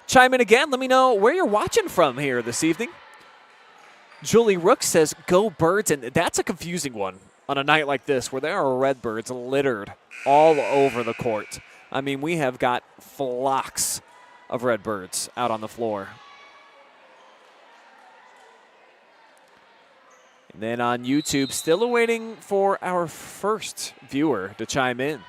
Chime in again. Let me know where you're watching from here this evening. Julie Rook says, go Birds, and that's a confusing one on a night like this where there are Redbirds littered all over the court. I mean, we have got flocks of Redbirds out on the floor. And then on YouTube, still awaiting for our first viewer to chime in.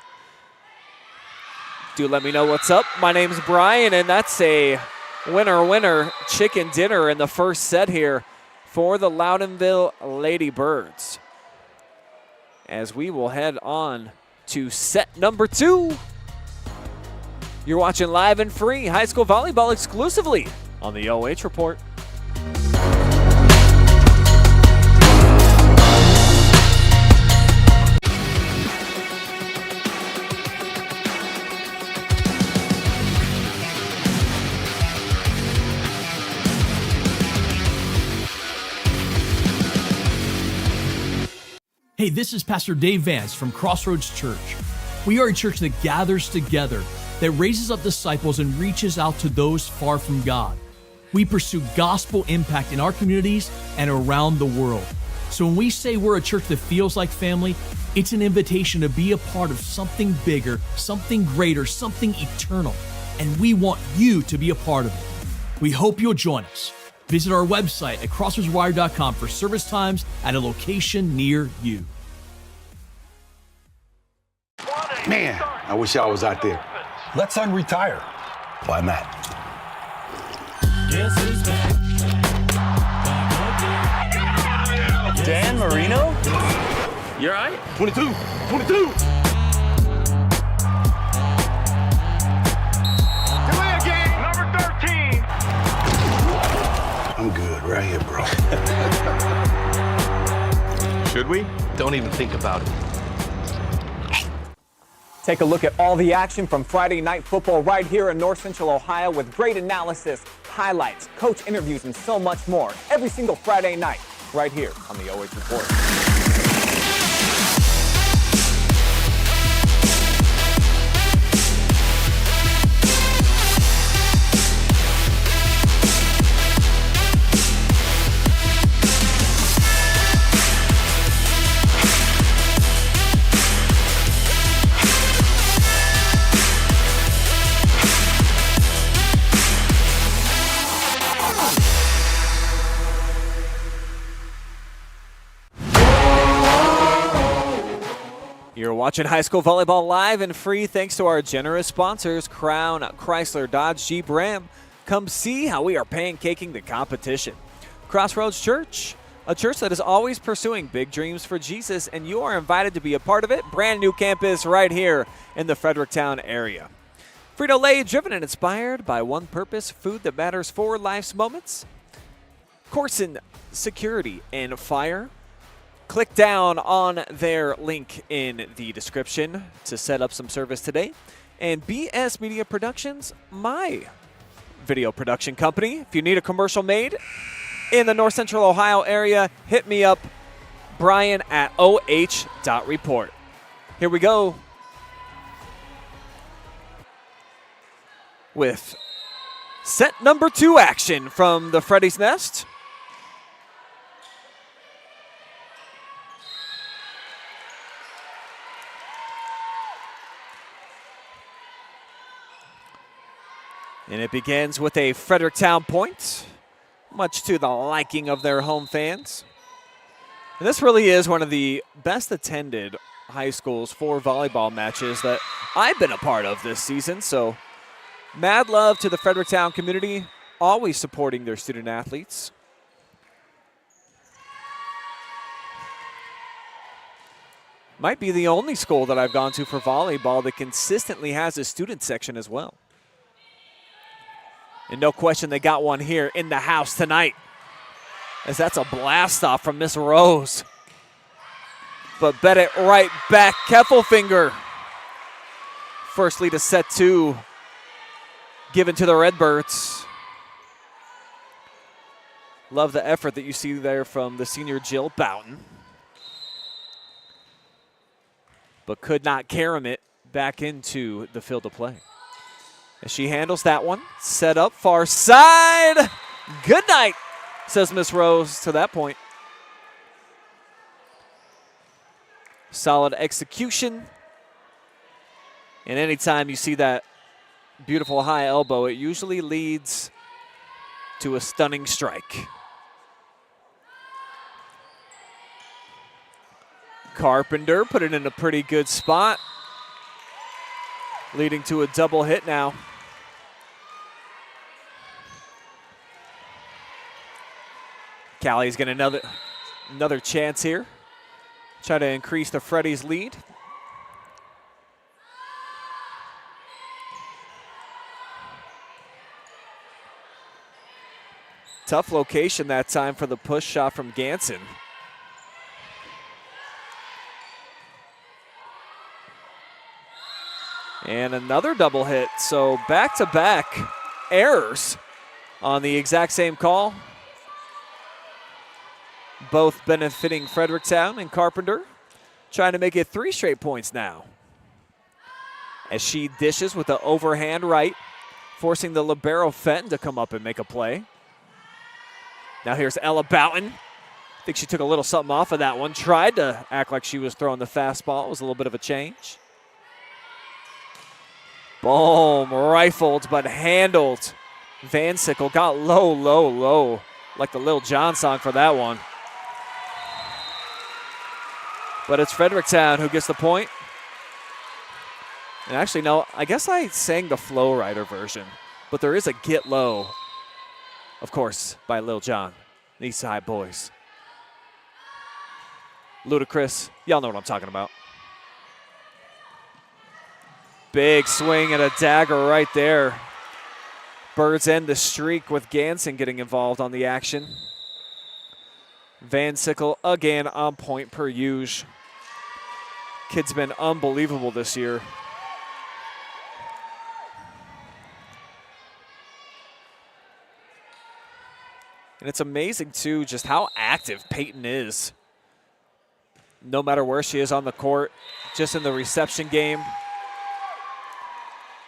Do let me know what's up. My name's Brian, and that's a winner chicken dinner in the first set here for the Loudonville Ladybirds. As we will head on to set number 2. You're watching live and free high school volleyball exclusively on the OH Report. Hey, this is Pastor Dave Vance from Crossroads Church. We are a church that gathers together, that raises up disciples and reaches out to those far from God. We pursue gospel impact in our communities and around the world. So when we say we're a church that feels like family, it's an invitation to be a part of something bigger, something greater, something eternal. And we want you to be a part of it. We hope you'll join us. Visit our website at crossroadswire.com for service times at a location near you. Man, I wish I was out there. Let's unretire. Why not? Dan Marino? You're right. 22. Delay a game, number 13. I'm good right here, bro. Should we? Don't even think about it. Take a look at all the action from Friday Night Football right here in North Central Ohio with great analysis, highlights, coach interviews, and so much more every single Friday night right here on the OH Report. watching high school volleyball live and free thanks to our generous sponsors, Crown, Chrysler, Dodge, Jeep, Ram. Come see how we are pancaking the competition. Crossroads Church, a church that is always pursuing big dreams for Jesus, and you are invited to be a part of it. Brand new campus right here in the Fredericktown area. Frito Lay, driven and inspired by one purpose, food that matters for life's moments. Koorsen, security and fire. Click down on their link in the description to set up some service today. And BS Media Productions, my video production company. If you need a commercial made in the North Central Ohio area, hit me up, Brian at OH.REPORT. Here we go with set number 2 action from the Freddies Nest. And it begins with a Fredericktown point, much to the liking of their home fans. And this really is one of the best attended high schools for volleyball matches that I've been a part of this season. So mad love to the Fredericktown community, always supporting their student athletes. Might be the only school that I've gone to for volleyball that consistently has a student section as well. And no question they got one here in the house tonight, as that's a blast off from Miss Rose. But bet it right back, Keffelfinger. First lead of set 2 given to the Redbirds. Love the effort that you see there from the senior Jill Bouton. But could not carom it back into the field of play. As she handles that one, set up far side. Good night, says Miss Rose to that point. Solid execution. And anytime you see that beautiful high elbow, it usually leads to a stunning strike. Carpenter put it in a pretty good spot, leading to a double hit now. Callie's getting another chance here. Try to increase the Freddies' lead. Tough location that time for the push shot from Ganson. And another double hit. So back-to-back errors on the exact same call. Both benefiting Fredericktown and Carpenter, trying to make it 3 straight points now. As she dishes with the overhand right, forcing the libero Fenton to come up and make a play. Now here's Ella Bouton. I think she took a little something off of that one. Tried to act like she was throwing the fastball. It was a little bit of a change. Boom, rifled but handled. Vansickle got low, like the Lil Jon song for that one. But it's Fredericktown who gets the point. And actually, no, I guess I sang the Flow Rider version. But there is a Get Low, of course, by Lil Jon, the East Side Boys. Ludacris, y'all know what I'm talking about. Big swing and a dagger right there. Birds end the streak with Ganson getting involved on the action. Vansickle again on point per usual. Kid's been unbelievable this year. And it's amazing, too, just how active Payton is. No matter where she is on the court, just in the reception game.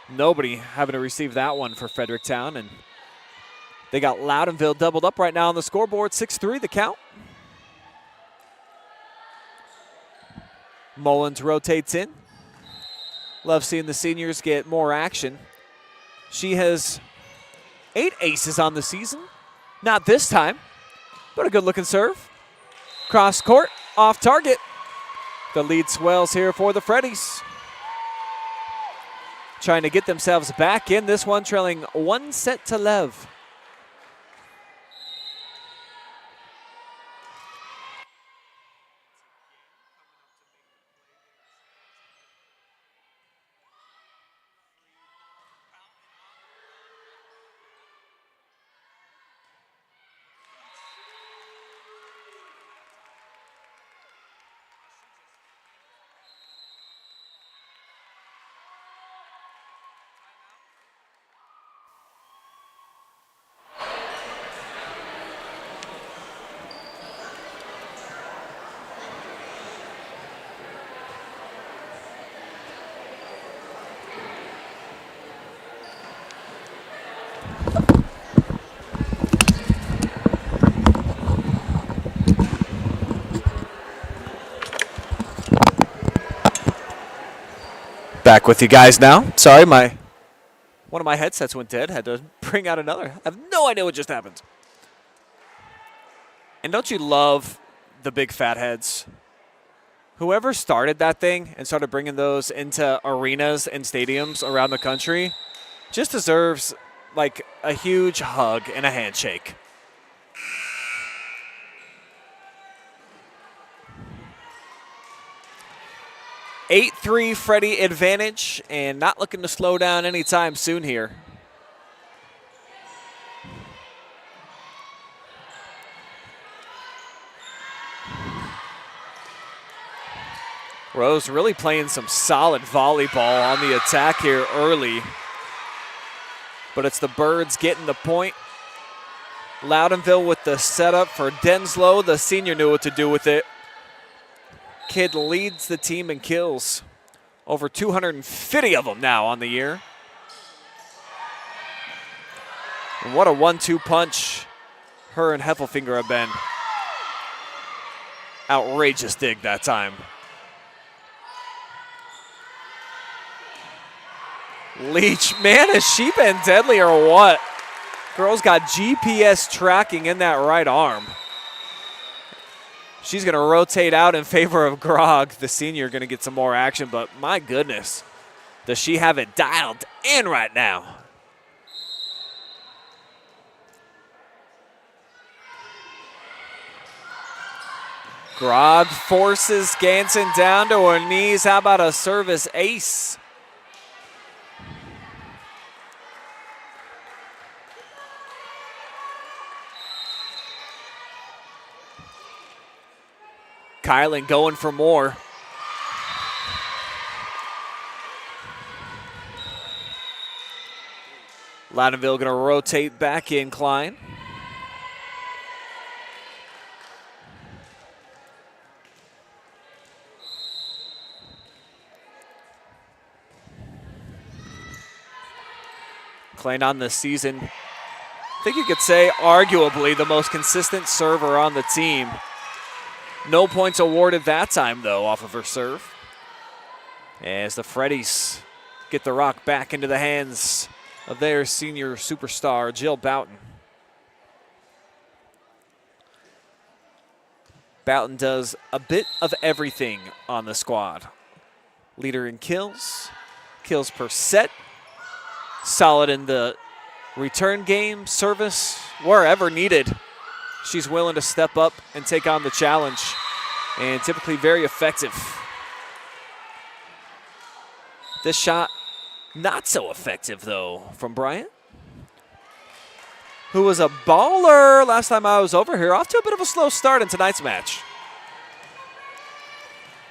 Nobody having to receive that one for Fredericktown. And they got Loudonville doubled up right now on the scoreboard. 6-3 the count. Mullins rotates in. Love seeing the seniors get more action. She has 8 aces on the season. Not this time, but a good-looking serve. Cross court, off target. The lead swells here for the Freddies. Trying to get themselves back in this one, trailing 1-0. Back with you guys now. Sorry, one of my headsets went dead. Had to bring out another. I have no idea what just happened. And don't you love the big fat heads? Whoever started that thing and started bringing those into arenas and stadiums around the country just deserves like a huge hug and a handshake. (8-3) Freddie advantage, and not looking to slow down anytime soon here. Rose really playing some solid volleyball on the attack here early. But it's the Birds getting the point. Loudonville with the setup for Denslow. The senior knew what to do with it. Kid leads the team in kills. Over 250 of them now on the year. And what a 1-2 punch her and Heffelfinger have been. Outrageous dig that time. Leech, man, has she been deadly or what? Girl's got GPS tracking in that right arm. She's going to rotate out in favor of Grogg. The senior going to get some more action, but my goodness, does she have it dialed in right now? Grogg forces Ganson down to her knees. How about a service ace? Kylen going for more. Loudonville going to rotate back in Klein. Klein on the season, I think you could say arguably the most consistent server on the team. No points awarded that time, though, off of her serve. As the Freddies get the rock back into the hands of their senior superstar, Jill Bouton. Bouton does a bit of everything on the squad. Leader in kills, kills per set, solid in the return game, service, wherever needed. She's willing to step up and take on the challenge, and typically very effective. This shot, not so effective, though, from Bryant, who was a baller last time I was over here. Off to a bit of a slow start in tonight's match.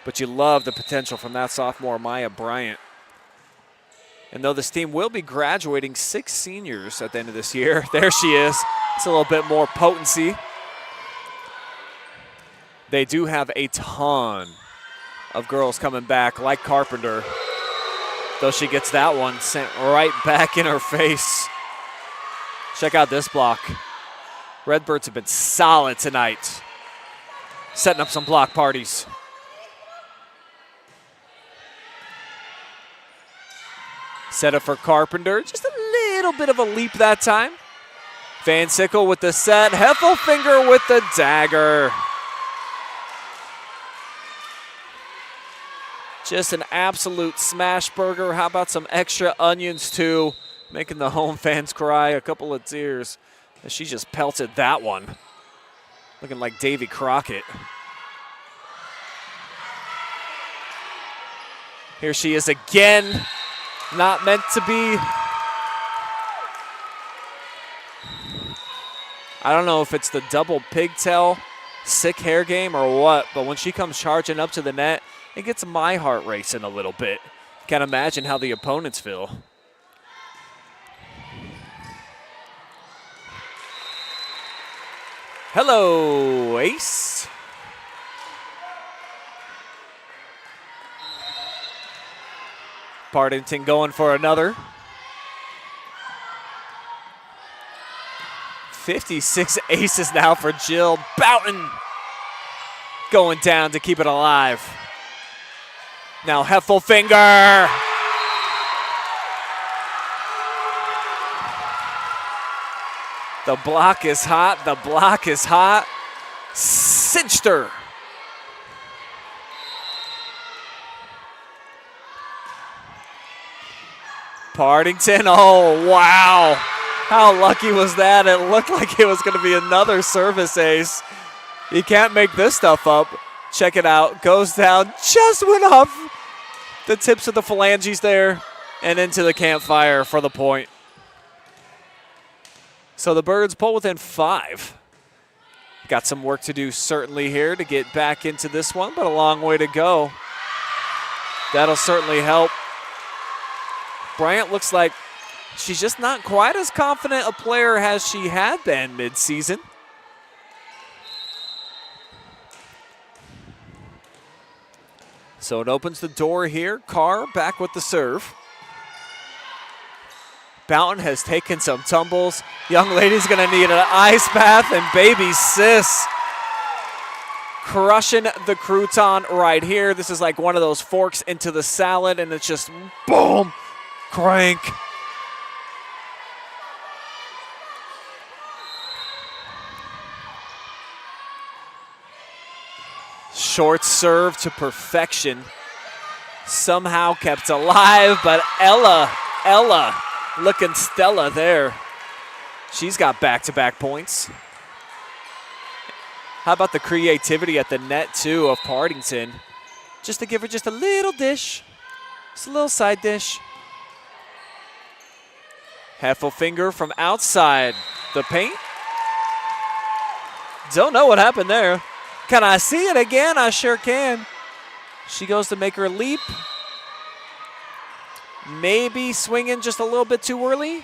But you love the potential from that sophomore, Maya Bryant. And though this team will be graduating 6 seniors at the end of this year, there she is. It's a little bit more potency. They do have a ton of girls coming back, like Carpenter, though she gets that one sent right back in her face. Check out this block. Redbirds have been solid tonight, setting up some block parties. Set up for Carpenter, just a little bit of a leap that time. Vansickle with the set, Heffelfinger with the dagger. Just an absolute smash burger. How about some extra onions, too? Making the home fans cry a couple of tears as she just pelted that one. Looking like Davy Crockett. Here she is again. Not meant to be. I don't know if it's the double pigtail, sick hair game or what, but when she comes charging up to the net, it gets my heart racing a little bit. Can't imagine how the opponents feel. Hello, Ace. Partington going for another. 56 aces now for Jill. Bouton going down to keep it alive. Now Heffelfinger. The block is hot. The block is hot. Cinched her. Partington. Oh, wow. How lucky was that? It looked like it was going to be another service ace. You can't make this stuff up. Check it out. Goes down. Just went off the tips of the phalanges there and into the campfire for the point. So the Birds pull within 5. Got some work to do certainly here to get back into this one, but a long way to go. That'll certainly help. Bryant looks like she's just not quite as confident a player as she had been mid-season. So it opens the door here. Carr back with the serve. Bouton has taken some tumbles. Young lady's gonna need an ice bath, and baby sis crushing the crouton right here. This is like one of those forks into the salad, and it's just boom, crank. Short serve to perfection. Somehow kept alive, but Ella looking Stella there. She's got back-to-back points. How about the creativity at the net, too, of Partington? Just to give her just a little dish. Just a little side dish. Heffelfinger from outside the paint. Don't know what happened there. Can I see it again? I sure can. She goes to make her leap. Maybe swinging just a little bit too early.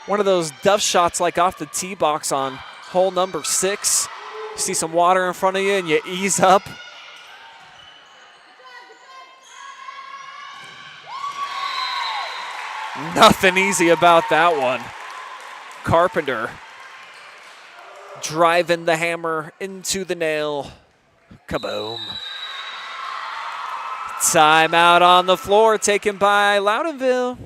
One of those duff shots like off the tee box on hole number 6. You see some water in front of you and you ease up. Nothing easy about that one. Carpenter driving the hammer into the nail. Kaboom. Timeout on the floor taken by Loudonville.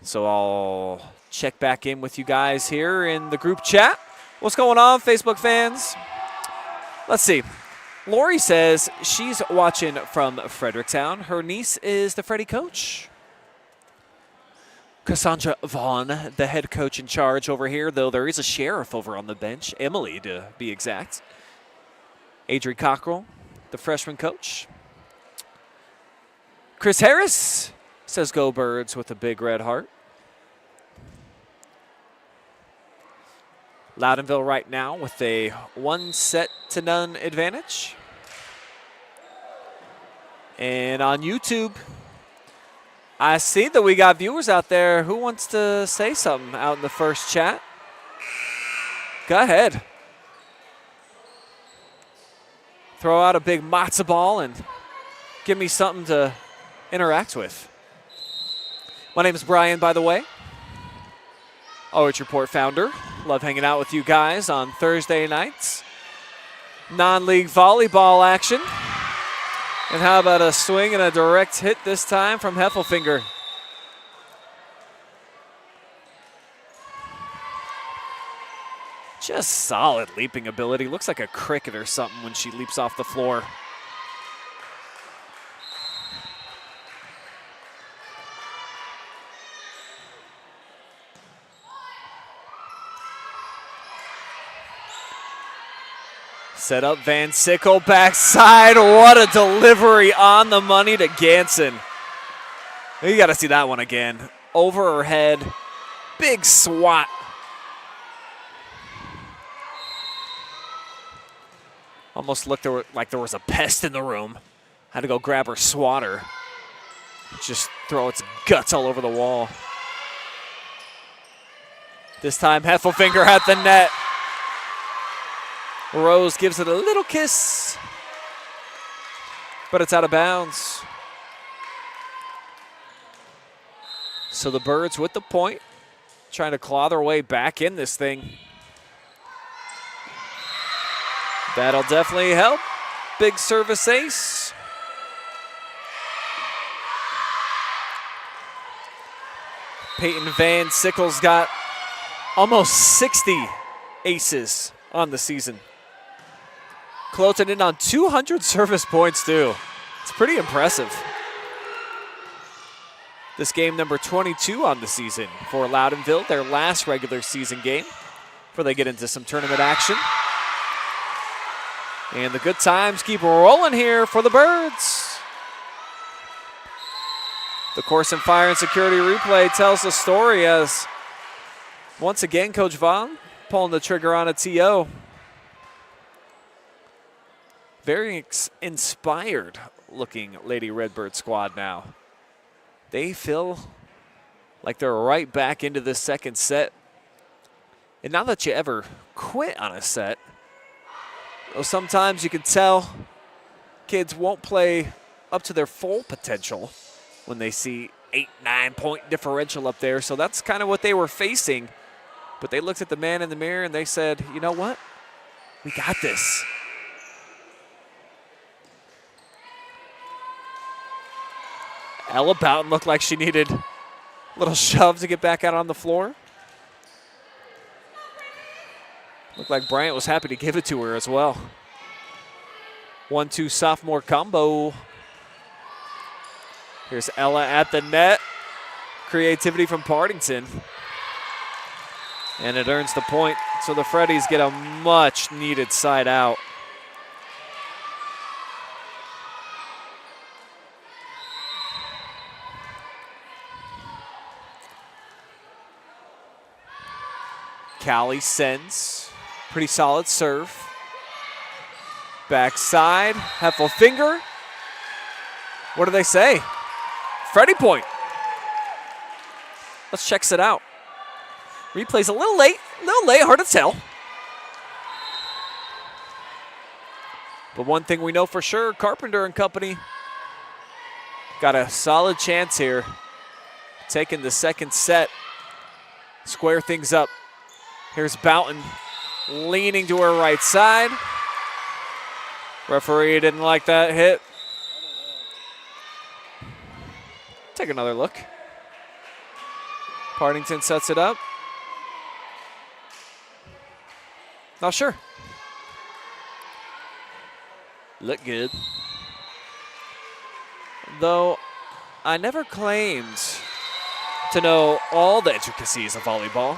So I'll check back in with you guys here in the group chat. What's going on, Facebook fans? Let's see. Lori says she's watching from Fredericktown. Her niece is the Freddie coach. Cassandra Vaughn, the head coach in charge over here, though there is a sheriff over on the bench, Emily to be exact. Adri Cockrell, the freshman coach. Chris Harris says go Birds with a big red heart. Loudonville right now with a 1-0 advantage. And on YouTube, I see that we got viewers out there. Who wants to say something out in the first chat? Go ahead. Throw out a big matzo ball and give me something to interact with. My name is Brian, by the way. OH.REPORT founder. Love hanging out with you guys on Thursday nights. Non-league volleyball action. And how about a swing and a direct hit this time from Heffelfinger? Just solid leaping ability. Looks like a cricket or something when she leaps off the floor. Set up Vansickle backside. What a delivery on the money to Ganson. You got to see that one again. Over her head. Big swat. Almost looked like there was a pest in the room. Had to go grab her swatter. Just throw its guts all over the wall. This time, Heffelfinger at the net. Rose gives it a little kiss, but it's out of bounds. So the Birds with the point, trying to claw their way back in this thing. That'll definitely help. Big service ace. Payton Vansickle's got almost 60 aces on the season. Closing in on 200 service points too. It's pretty impressive. This game number 22 on the season for Loudonville, their last regular season game before they get into some tournament action. And the good times keep rolling here for the Birds. The Koorsen Fire and Security replay tells the story as once again Coach Vaughn pulling the trigger on a TO. Very inspired looking Lady Redbird squad now. They feel like they're right back into the second set. And not that you ever quit on a set. Though sometimes you can tell kids won't play up to their full potential when they see 8-9 point differential up there. So that's kind of what they were facing. But they looked at the man in the mirror and they said, you know what? We got this. Ella Bouton looked like she needed a little shove to get back out on the floor. Looked like Bryant was happy to give it to her as well. 1-2 sophomore combo. Here's Ella at the net. Creativity from Partington. And it earns the point. So the Freddies get a much needed side out. Callie sends. Pretty solid serve. Backside. Heffelfinger. What do they say? Freddie point. Let's check it out. Replay's a little late, hard to tell. But one thing we know for sure, Carpenter and company got a solid chance here. Taking the second set. Square things up. Here's Bouton leaning to her right side. Referee didn't like that hit. Take another look. Partington sets it up. Not sure. Look good. Though I never claimed to know all the intricacies of volleyball.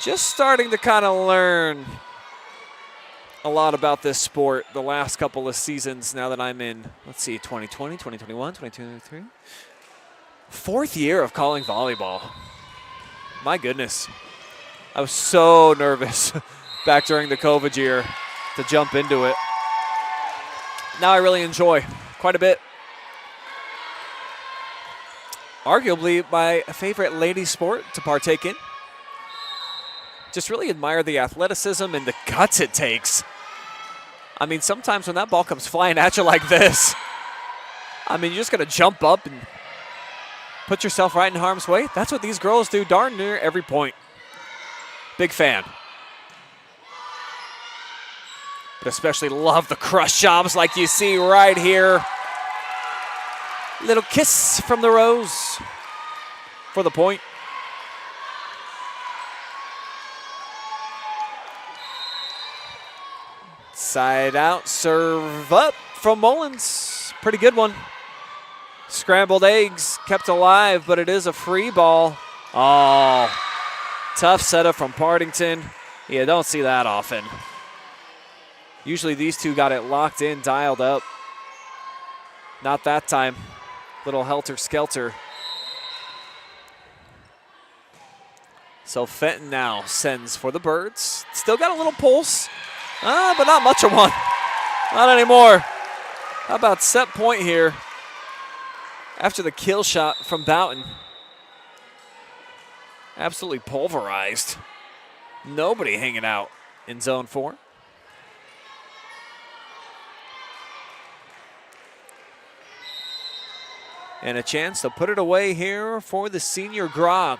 Just starting to kind of learn a lot about this sport the last couple of seasons now that I'm in, 2020, 2021, 2023. Fourth year of calling volleyball. My goodness. I was so nervous back during the COVID year to jump into it. Now I really enjoy quite a bit. Arguably my favorite lady sport to partake in. Just really admire the athleticism and the guts it takes. I mean, sometimes when that ball comes flying at you like this, I mean, you're just going to jump up and put yourself right in harm's way. That's what these girls do darn near every point. Big fan. But especially love the crush jobs like you see right here. Little kiss from the Rose for the point. Side out, serve up from Mullins. Pretty good one. Scrambled eggs kept alive, but it is a free ball. Oh, tough setup from Partington. You don't see that often. Usually these two got it locked in, dialed up. Not that time. Little helter-skelter. So Fenton now sends for the Birds. Still got a little pulse, but not much of one. Not anymore. How about set point here after the kill shot from Bouton? Absolutely pulverized. Nobody hanging out in zone 4. And a chance to put it away here for the senior Grogg.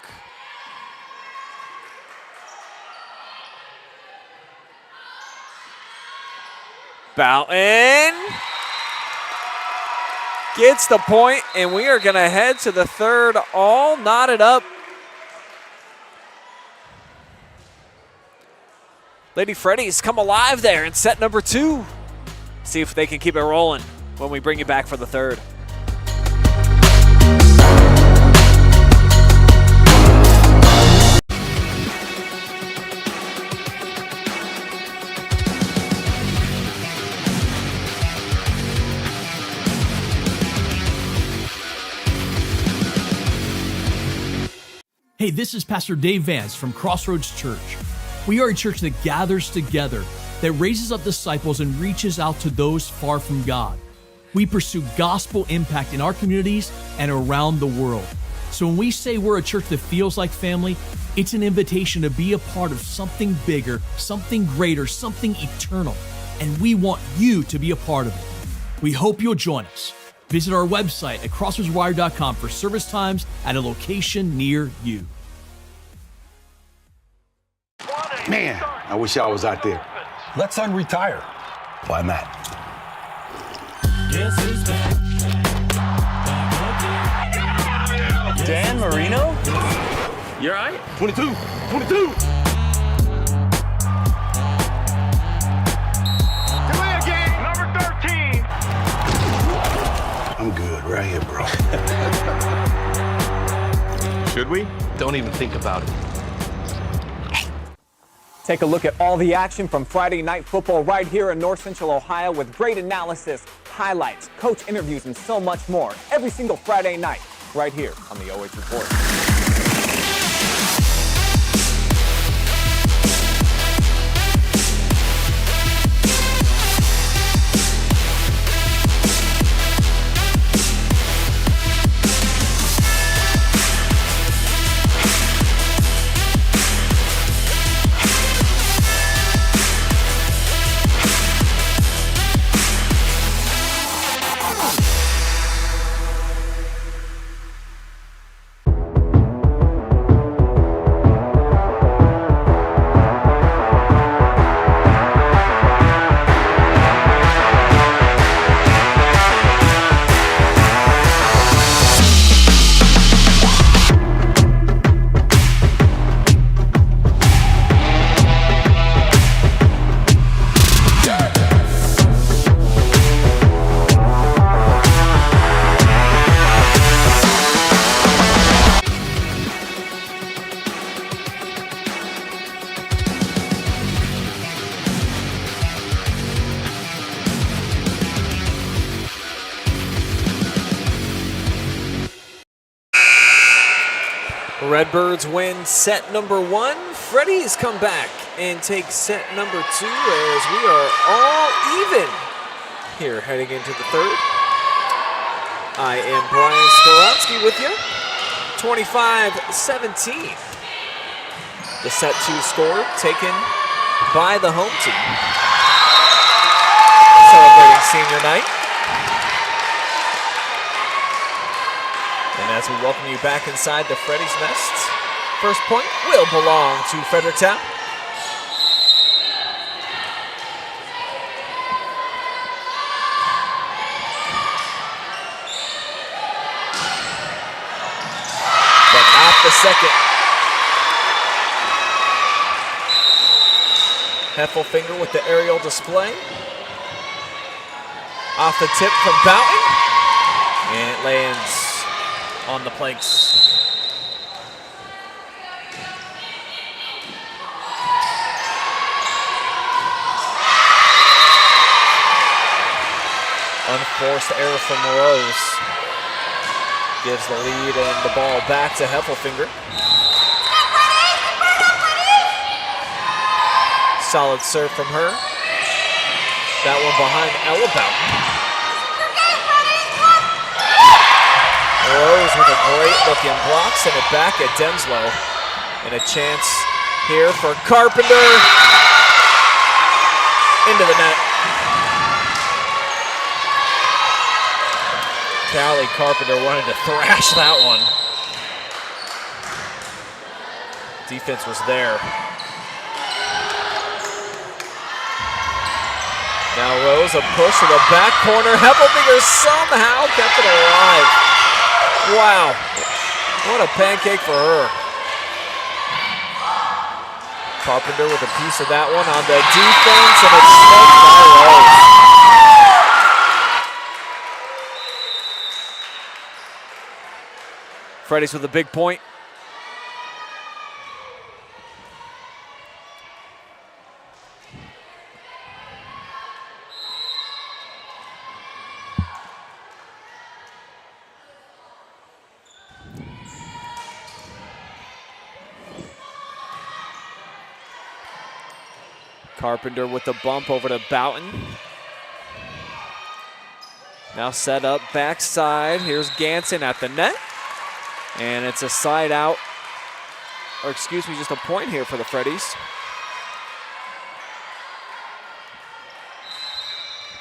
Bouton gets the point, and we are going to head to the third, all knotted up. Lady Freddies come alive there in set number 2. See if they can keep it rolling when we bring you back for the third. Hey, this is Pastor Dave Vance from Crossroads Church. We are a church that gathers together, that raises up disciples and reaches out to those far from God. We pursue gospel impact in our communities and around the world. So when we say we're a church that feels like family, it's an invitation to be a part of something bigger, something greater, something eternal. And we want you to be a part of it. We hope you'll join us. Visit our website at crossroadswire.com for service times at a location near you. Man, I wish I was out there. Let's unretire. Why not? Dan Marino? You're right. 22. I'm good right here, bro. Should we? Don't even think about it. Take a look at all the action from Friday Night Football right here in North Central Ohio with great analysis, highlights, coach interviews, and so much more every single Friday night right here on the OH Report. Redbirds win set number 1. Freddies come back and take set number 2 as we are all even here heading into the third. I am Brian Skowronski with you. 25-17. The set 2 score taken by the home team. Celebrating senior night. And as we welcome you back inside the Freddies Nest, first point will belong to Fredericktown. But not the second. Heffelfinger with the aerial display. Off the tip from Bouton. And it lands on the planks. forced error from Rose. Gives the lead and the ball back to Heffelfinger. Solid serve from her. That one behind Ella Bouton. Rose with a great looking block, send it back at Denslow. And a chance here for Carpenter. Into the net. Callie Carpenter wanted to thrash that one. Defense was there. Now Rose, a push to the back corner. Heffelfinger somehow kept it alive. Wow, what a pancake for her. Carpenter with a piece of that one on the defense, and it's smoked by Rose. Freddies with a big point. Carpenter with the bump over to Bouton. Now set up backside. Here's Ganson at the net. And it's a side out, or excuse me, just a point here for the Freddies.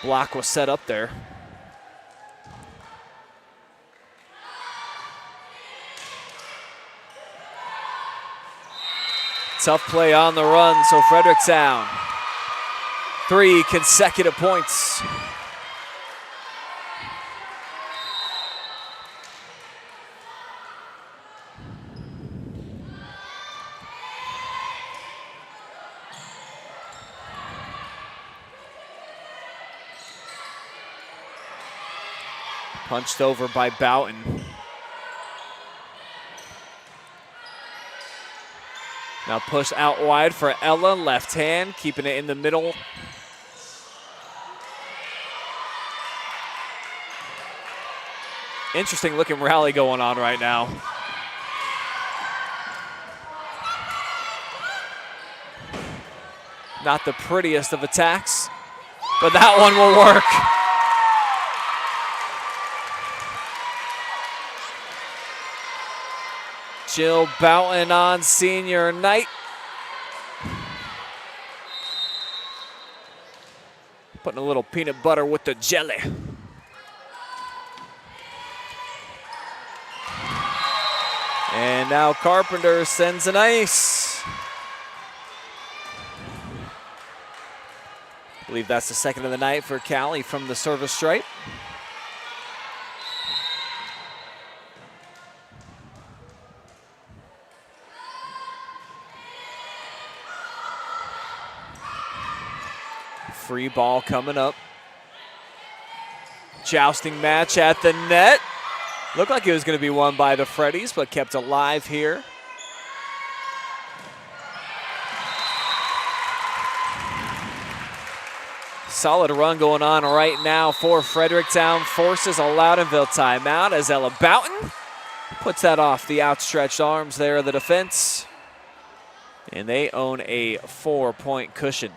Block was set up there. Tough play on the run, so Fredericktown. 3 consecutive points. Punched over by Bouton. Now push out wide for Ella, left hand, keeping it in the middle. Interesting looking rally going on right now. Not the prettiest of attacks, but that one will work. Jill Bouton on senior night. Putting a little peanut butter with the jelly. And now Carpenter sends an ice. I believe that's the second of the night for Callie from the service stripe. Free ball coming up. Jousting match at the net. Looked like it was going to be won by the Freddies, but kept alive here. Solid run going on right now for Fredericktown. Forces a Loudonville timeout as Ella Bouton puts that off the outstretched arms there of the defense. And they own a 4-point cushion.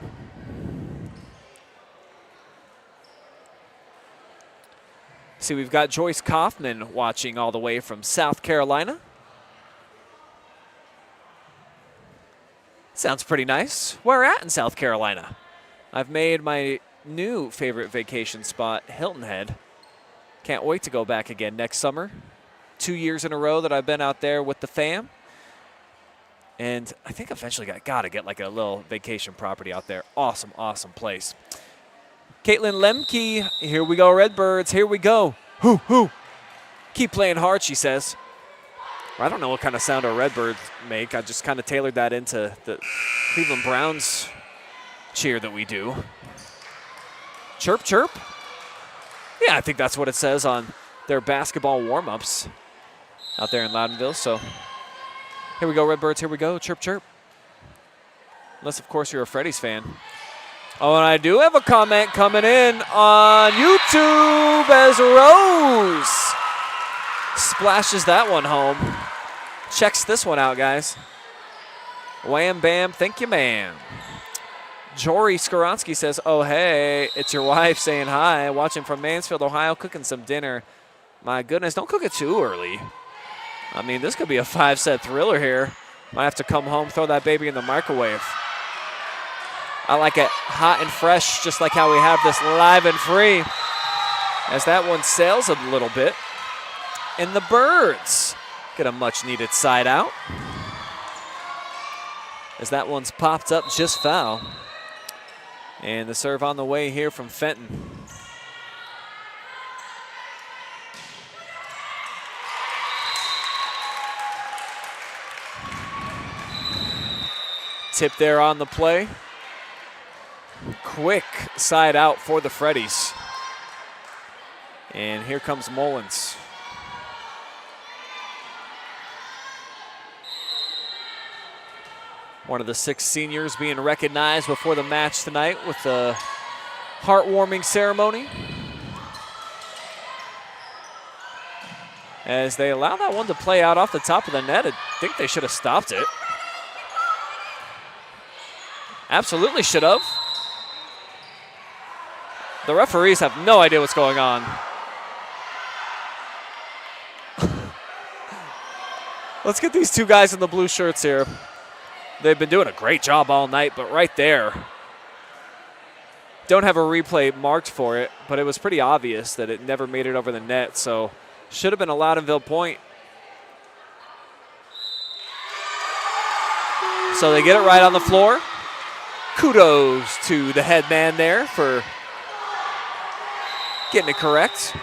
See, we've got Joyce Kaufman watching all the way from South Carolina. Sounds pretty nice. Where at in South Carolina? I've made my new favorite vacation spot, Hilton Head. Can't wait to go back again next summer. 2 years in a row that I've been out there with the fam. And I think eventually I gotta get like a little vacation property out there. Awesome, awesome place. Caitlin Lemke, here we go, Redbirds, here we go. Hoo, hoo. Keep playing hard, she says. I don't know what kind of sound our Redbirds make. I just kind of tailored that into the Cleveland Browns cheer that we do. Chirp, chirp. Yeah, I think that's what it says on their basketball warm-ups out there in Loudonville. So here we go, Redbirds, here we go, chirp, chirp. Unless, of course, you're a Freddies fan. Oh, and I do have a comment coming in on YouTube as Rose splashes that one home. Checks this one out, guys. Wham, bam, thank you, ma'am. Jory Skowronski says, oh, hey, it's your wife saying hi. Watching from Mansfield, Ohio, cooking some dinner. My goodness, don't cook it too early. I mean, this could be a 5-set thriller here. Might have to come home, throw that baby in the microwave. I like it hot and fresh, just like how we have this live and free. As that one sails a little bit. And the Birds get a much-needed side out. As that one's popped up just foul. And the serve on the way here from Fenton. Tip there on the play. Quick side out for the Freddies. And here comes Mullins. One of the 6 seniors being recognized before the match tonight with the heartwarming ceremony. As they allow that one to play out off the top of the net, I think they should have stopped it. Absolutely should have. The referees have no idea what's going on. Let's get these two guys in the blue shirts here. They've been doing a great job all night, but right there. Don't have a replay marked for it, but it was pretty obvious that it never made it over the net, so should have been a Loudonville point. So they get it right on the floor. Kudos to the head man there for getting it correct.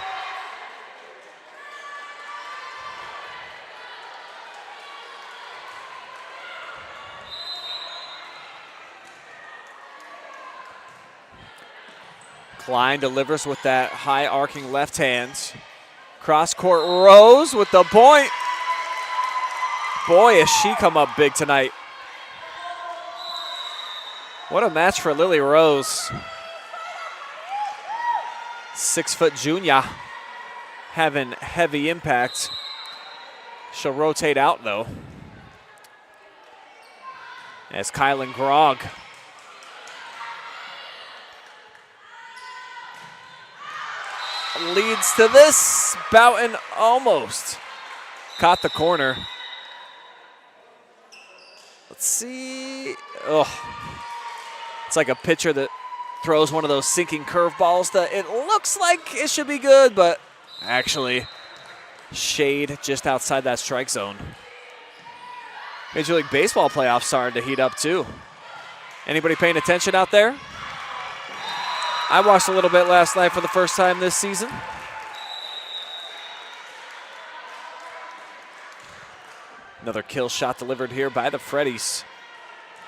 Klein delivers with that high arcing left hand. Cross court Rose with the point. Boy, has she come up big tonight. What a match for Lily Rose. 6-foot junior having heavy impact. She'll rotate out though. As Kylen Grogg leads to this. Bouton almost caught the corner. Let's see. Oh, it's like a pitcher that throws one of those sinking curveballs that it looks like it should be good, but actually shade just outside that strike zone. Major League Baseball playoffs starting to heat up too. Anybody paying attention out there? I watched a little bit last night for the first time this season. Another kill shot delivered here by the Freddies.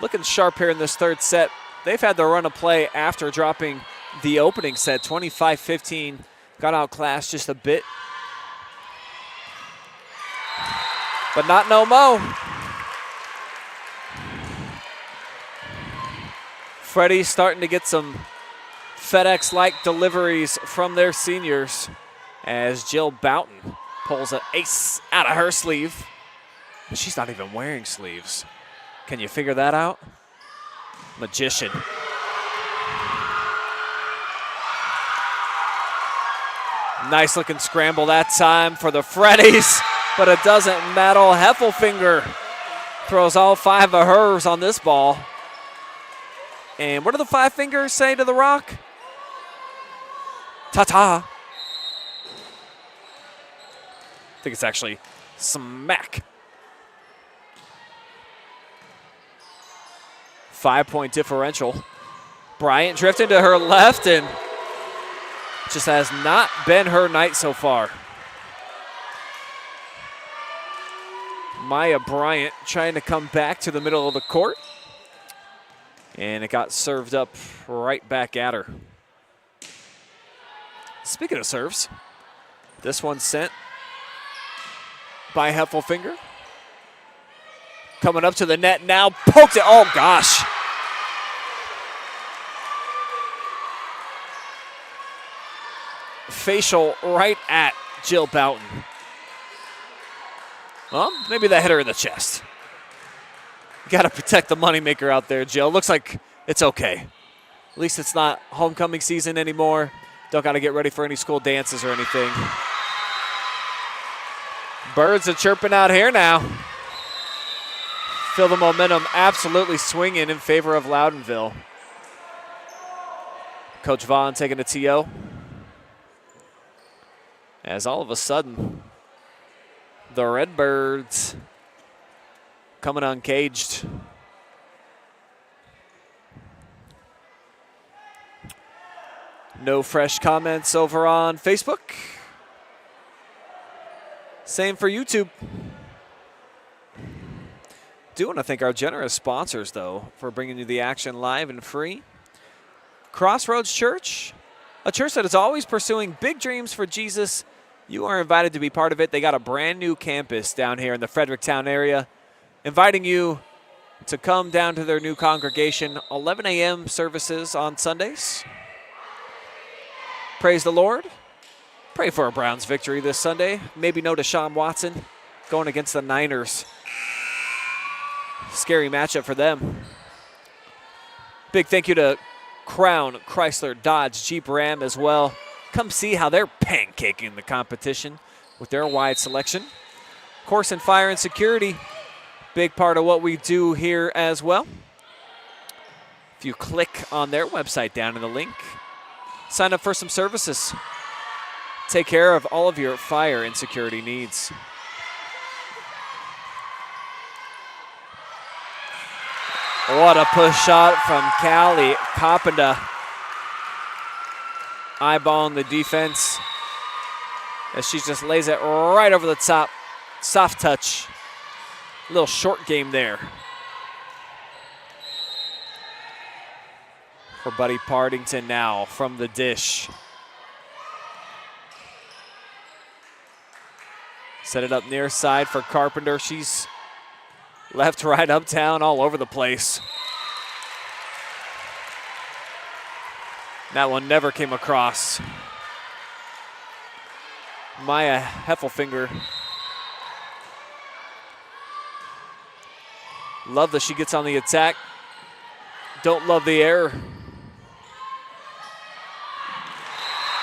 Looking sharp here in this third set. They've had the run of play after dropping the opening set, 25-15. Got outclassed just a bit. But not no mo. Freddies starting to get some FedEx-like deliveries from their seniors as Jill Bouton pulls an ace out of her sleeve. She's not even wearing sleeves. Can you figure that out? Magician. Nice looking scramble that time for the Freddies, but it doesn't matter. Heffelfinger throws all 5 of hers on this ball. And what do the 5 fingers say to the rock? Ta-ta. I think it's actually smack. 5-point differential. Bryant drifting to her left and just has not been her night so far. Maya Bryant trying to come back to the middle of the court. And it got served up right back at her. Speaking of serves, this one sent by Heffelfinger. Coming up to the net now, poked it, oh gosh. facial right at Jill Bouton. Well, maybe that hit her in the chest. You got to protect the moneymaker out there, Jill. Looks like it's okay. At least it's not homecoming season anymore. Don't got to get ready for any school dances or anything. Birds are chirping out here now. Feel the momentum absolutely swinging in favor of Loudonville. Coach Vaughn taking a TO. As all of a sudden, the Redbirds coming uncaged. No fresh comments over on Facebook. Same for YouTube. Do want to thank our generous sponsors, though, for bringing you the action live and free. Crossroads Church, a church that is always pursuing big dreams for Jesus. You are invited to be part of it. They got a brand new campus down here in the Fredericktown area. Inviting you to come down to their new congregation, 11 a.m. services on Sundays. Praise the Lord. Pray for a Browns victory this Sunday. Maybe no Deshaun Watson going against the Niners. Scary matchup for them. Big thank you to Crown, Chrysler, Dodge, Jeep, Ram as well. Come see how they're pancaking the competition with their wide selection. Koorsen Fire and Security, big part of what we do here as well. If you click on their website down in the link, sign up for some services. Take care of all of your fire and security needs. What a push shot from Callie Coppenda. Eyeballing the defense as she just lays it right over the top. Soft touch. A little short game there for Buddy Partington now from the dish. Set it up near side for Carpenter. She's left, right, uptown, all over the place. That one never came across. Maya Heffelfinger. Love that she gets on the attack. Don't love the error.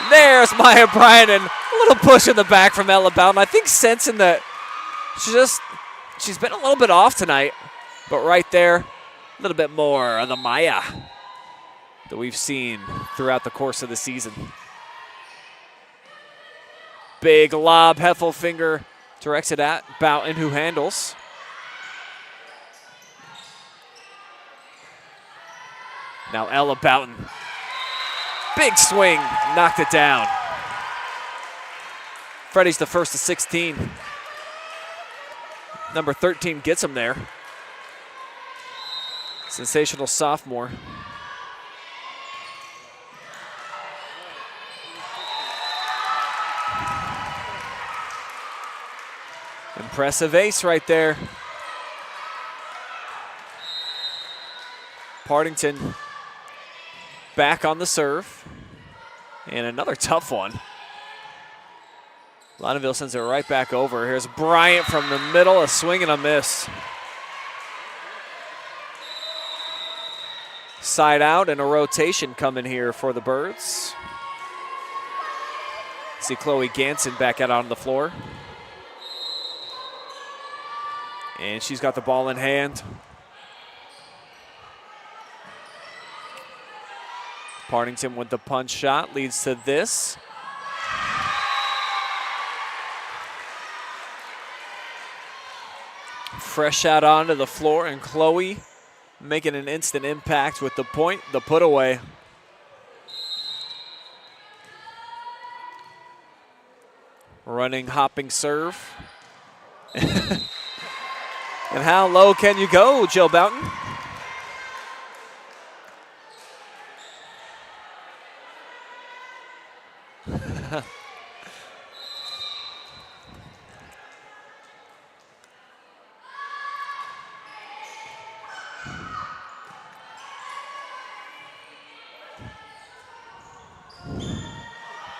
There's Maya Bryant, and a little push in the back from Ella Bouton. I think sensing that she's been a little bit off tonight, but right there, a little bit more of the Maya that we've seen throughout the course of the season. Big lob, Heffelfinger directs it at Bouton, who handles. Now Ella Bouton. Big swing, knocked it down. Freddy's the first of 16. Number 13 gets him there. Sensational sophomore. Impressive ace right there. Partington back on the serve. And another tough one. Loudonville sends it right back over. Here's Bryant from the middle, a swing and a miss. Side out and a rotation coming here for the Birds. See Chloe Ganson back out on the floor. And she's got the ball in hand. Partington with the punch shot leads to this. Fresh out onto the floor, and Chloe making an instant impact with the point, the put away. Running, hopping serve. And how low can you go, Jill Bouton?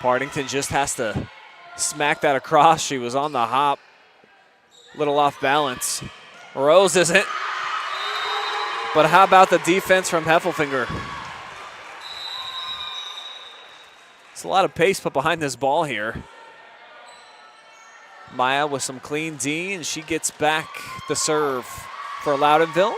Partington just has to smack that across. She was on the hop. Little off balance. Rose isn't. But how about the defense from Heffelfinger? It's a lot of pace put behind this ball here. Maya with some clean D, and she gets back the serve for Loudonville.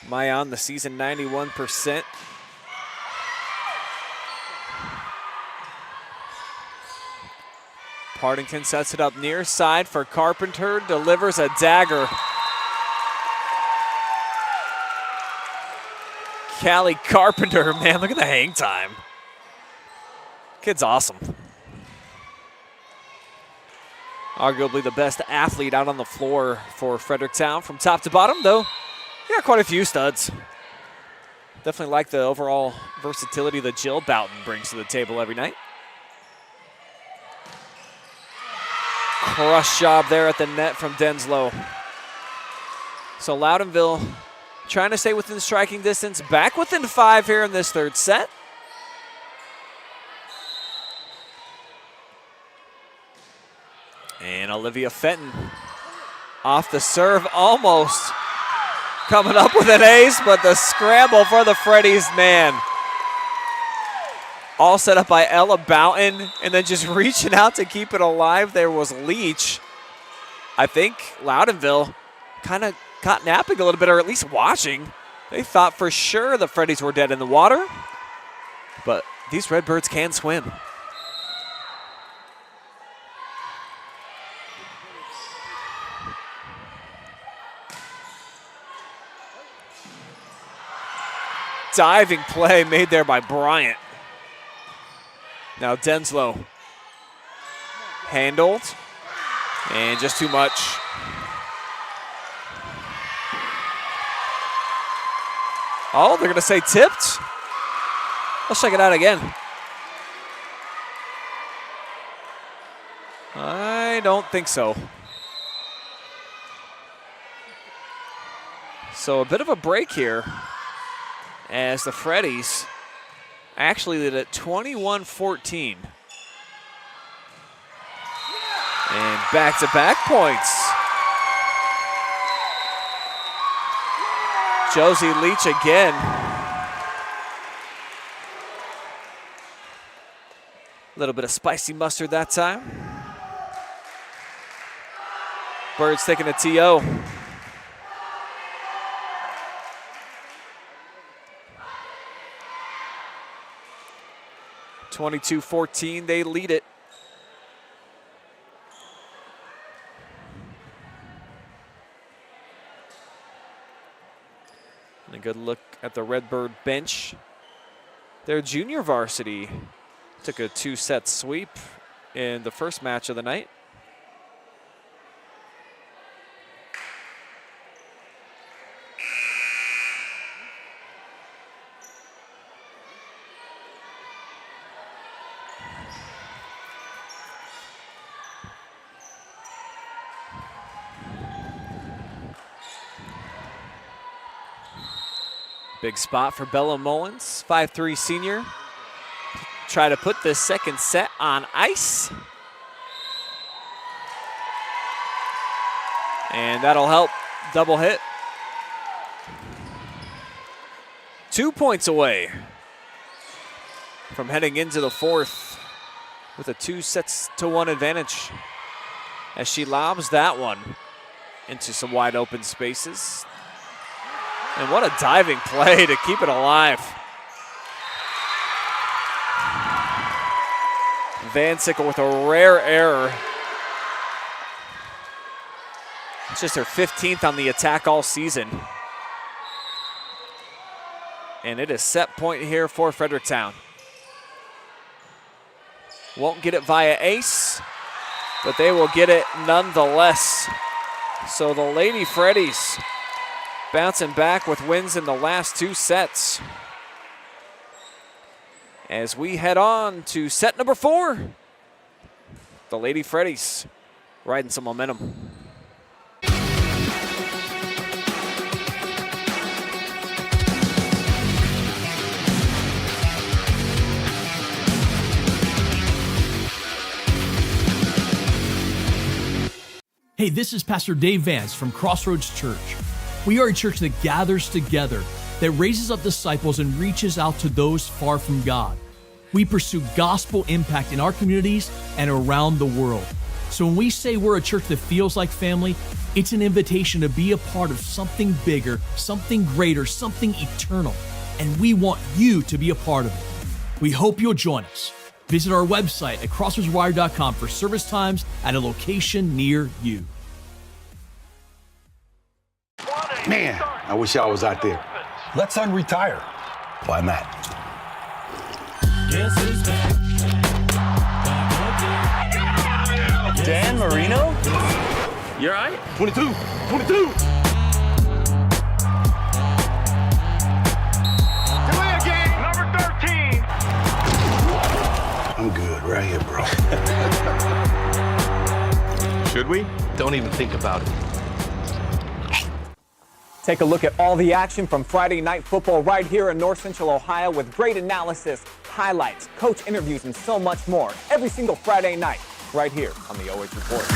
Maya on the season, 91%. Partington sets it up near side for Carpenter, delivers a dagger. Callie Carpenter, man, look at the hang time. Kid's awesome. Arguably the best athlete out on the floor for Fredericktown from top to bottom, though. He got quite a few studs. Definitely like the overall versatility that Jill Bouton brings to the table every night. Crush job there at the net from Denslow. So Loudonville trying to stay within striking distance, back within 5 here in this third set. And Olivia Fenton off the serve, almost coming up with an ace, but the scramble for the Freddies, man. All set up by Ella Bouton, and then just reaching out to keep it alive there was Leech. I think Loudonville kind of caught napping a little bit, or at least watching. They thought for sure the Freddies were dead in the water, but these Redbirds can swim. Diving play made there by Bryant. Now Denslow handled, and just too much. Oh, they're going to say tipped. Let's check it out again. I don't think so. So a bit of a break here as the Freddies actually lead at 21-14. And back-to-back points. Josie Leech again. A little bit of spicy mustard that time. Birds taking a TO. (22-14), they lead it. And a good look at the Redbird bench. Their junior varsity took a 2-set sweep in the first match of the night. Big spot for Bella Mullins, 5'3" senior. Try to put this second set on ice. And that'll help. Double hit. 2 points away from heading into the fourth with a 2-1 advantage as she lobs that one into some wide open spaces. And what a diving play to keep it alive. Vansickle with a rare error. It's just her 15th on the attack all season. And it is set point here for Fredericktown. Won't get it via ace, but they will get it nonetheless. So the Lady Freddies bouncing back with wins in the last 2 sets. As we head on to set number 4, the Lady Freddies riding some momentum. Hey, this is Pastor Dave Vance from Crossroads Church. We are a church that gathers together, that raises up disciples and reaches out to those far from God. We pursue gospel impact in our communities and around the world. So when we say we're a church that feels like family, it's an invitation to be a part of something bigger, something greater, something eternal. And we want you to be a part of it. We hope you'll join us. Visit our website at crossroadswire.com for service times at a location near you. Man, I wish I was out there. Let's unretire. Why not? Dan Marino? You're right. 22. I'm good right here, bro. Should we? Don't even think about it. Take a look at all the action from Friday Night Football right here in North Central Ohio with great analysis, highlights, coach interviews, and so much more every single Friday night right here on the OH Report.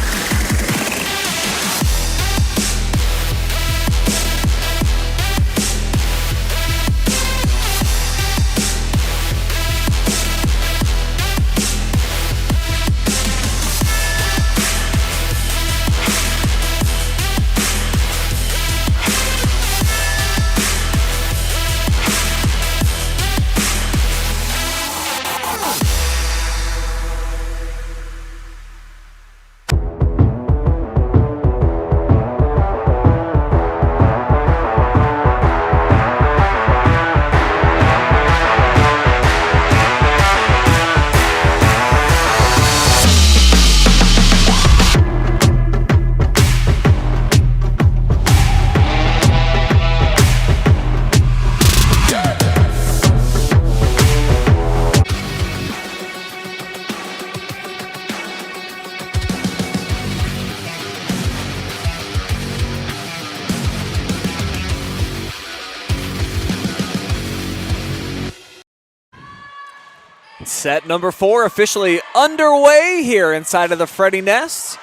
Set number 4 officially underway here inside of the Freddies Nest.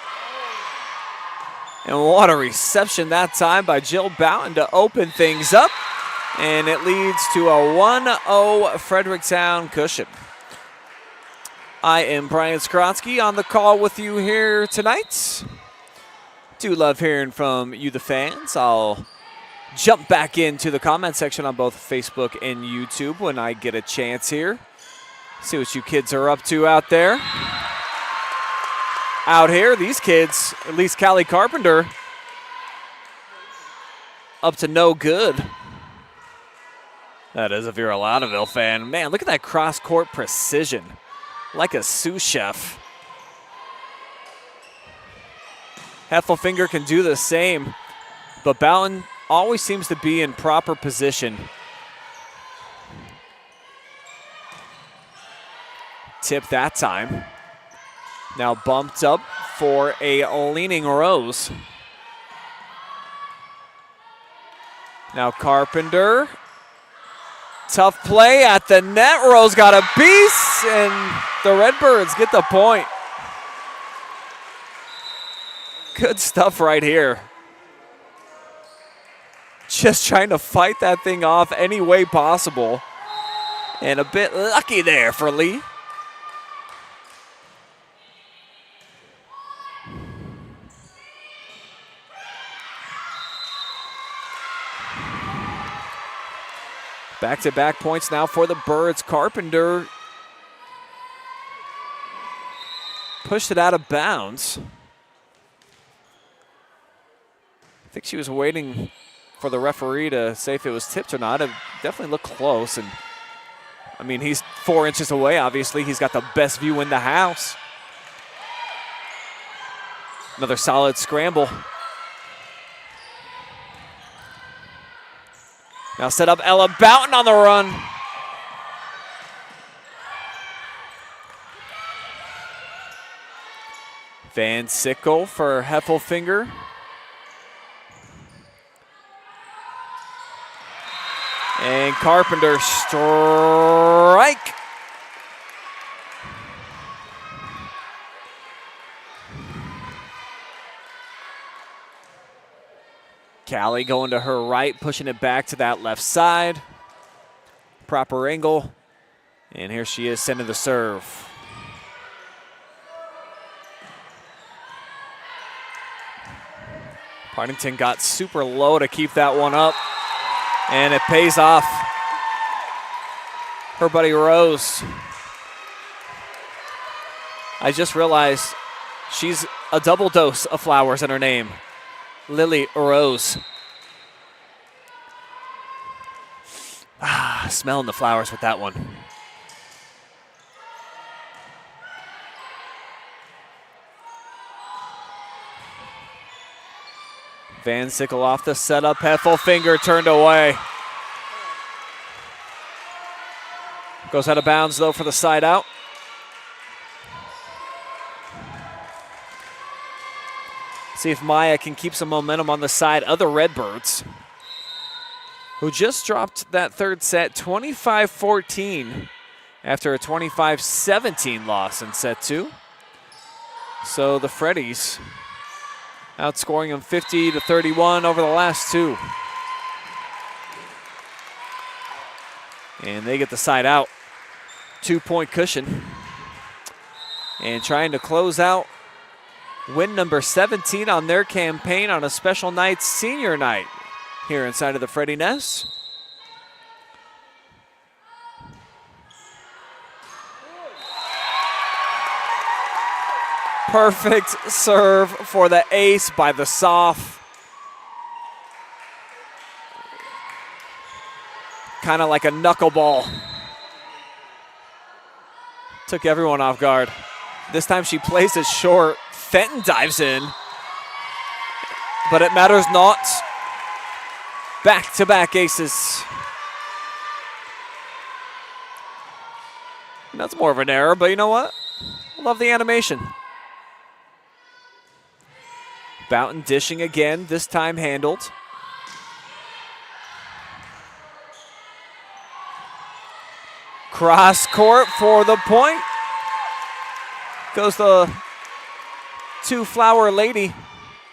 And what a reception that time by Jill Bouton to open things up. And it leads to a 1-0 Fredericktown cushion. I am Brian Skowronski on the call with you here tonight. Do love hearing from you, the fans. I'll jump back into the comment section on both Facebook and YouTube when I get a chance here. See what you kids are up to out there. Out here, these kids, at least Callie Carpenter, up to no good. That is if you're a Loudonville fan. Man, look at that cross-court precision. Like a sous chef. Heffelfinger can do the same, but Bouton always seems to be in proper position. Tip that time. Now bumped up for a leaning Rose. Now Carpenter. Tough play at the net. Rose got a piece, and the Redbirds get the point. Good stuff right here. Just trying to fight that thing off any way possible. And a bit lucky there for Lee. Back-to-back points now for the Birds. Carpenter pushed it out of bounds. I think she was waiting for the referee to say if it was tipped or not. It definitely looked close. And I mean, he's 4 inches away, obviously. He's got the best view in the house. Another solid scramble. Now set up Ella Bouton on the run. Vansickle for Heffelfinger. And Carpenter strike. Callie going to her right, pushing it back to that left side. Proper angle. And here she is sending the serve. Partington got super low to keep that one up, and it pays off. Her buddy Rose. I just realized she's a double dose of flowers in her name. Lily Rose. Smelling the flowers with that one. Vansickle off the setup, Heffelfinger turned away. Goes out of bounds though for the side out. See if Maya can keep some momentum on the side of the Redbirds, who just dropped that third set 25-14 after a 25-17 loss in set 2. So the Freddies outscoring them 50-31 over the last 2. And they get the side out. 2-point cushion. And trying to close out win number 17 on their campaign on a special night, senior night, here inside of the Freddies Nest. Perfect serve for the ace by the Soft. Kind of like a knuckleball. Took everyone off guard. This time she plays it short. Fenton dives in, but it matters not. Back-to-back aces. That's more of an error, but you know what? I love the animation. Bouton dishing again, this time handled. Cross court for the point. Goes the two-flower lady,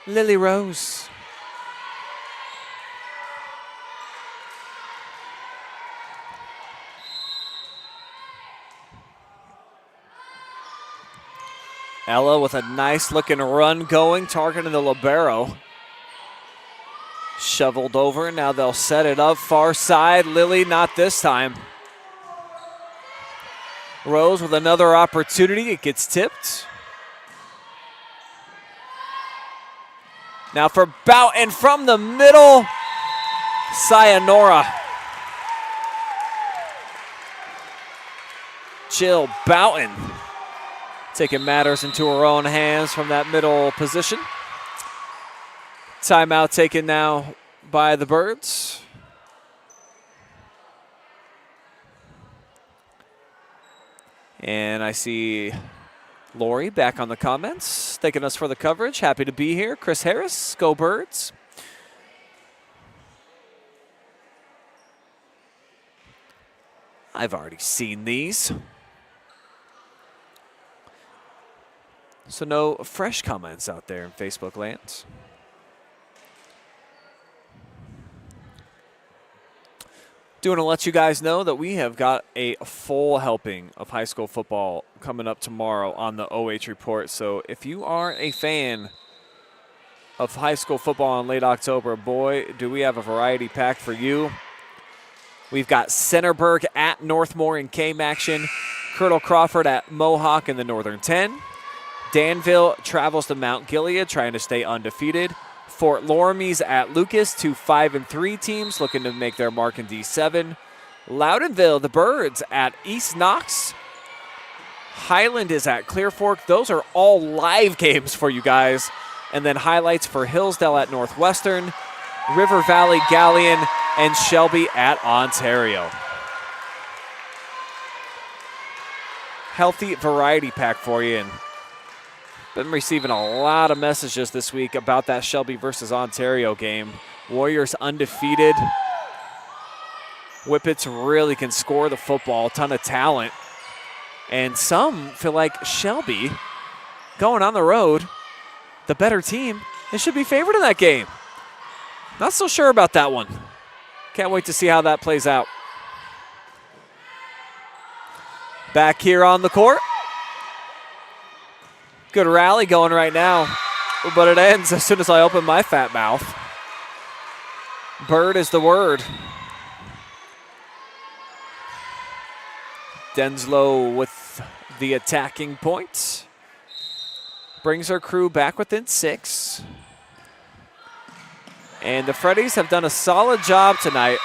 Lily Rose. Ella with a nice looking run going, targeting the libero. Shoveled over, now they'll set it up far side. Lily, not this time. Rose with another opportunity, it gets tipped. Now for Bouton from the middle, sayonara. Jill Bouton taking matters into her own hands from that middle position. Timeout taken now by the Birds. And I see Lori back on the comments, thanking us for the coverage. Happy to be here. Chris Harris, go Birds. I've already seen these. So no fresh comments out there in Facebook land. Do want to let you guys know that we have got a full helping of high school football coming up tomorrow on the OH Report. So if you are a fan of high school football in late October, boy, do we have a variety pack for you. We've got Centerburg at Northmore in game action. Colonel Crawford at Mohawk in the Northern 10. Danville travels to Mount Gilead trying to stay undefeated. Fort Loramie's at Lucas, 2 5-3 teams looking to make their mark in D7. Loudonville, the Birds at East Knox. Highland is at Clear Fork. Those are all live games for you guys. And then highlights for Hillsdale at Northwestern, River Valley Galleon, and Shelby at Ontario. Healthy variety pack for you. And been receiving a lot of messages this week about that Shelby versus Ontario game. Warriors undefeated. Whippets really can score the football, a ton of talent. And some feel like Shelby, going on the road, the better team, they should be favored in that game. Not so sure about that one. Can't wait to see how that plays out. Back here on the court. Good rally going right now, but it ends as soon as I open my fat mouth. Bird is the word. Denslow with the attacking point. Brings her crew back within 6. And the Freddies have done a solid job tonight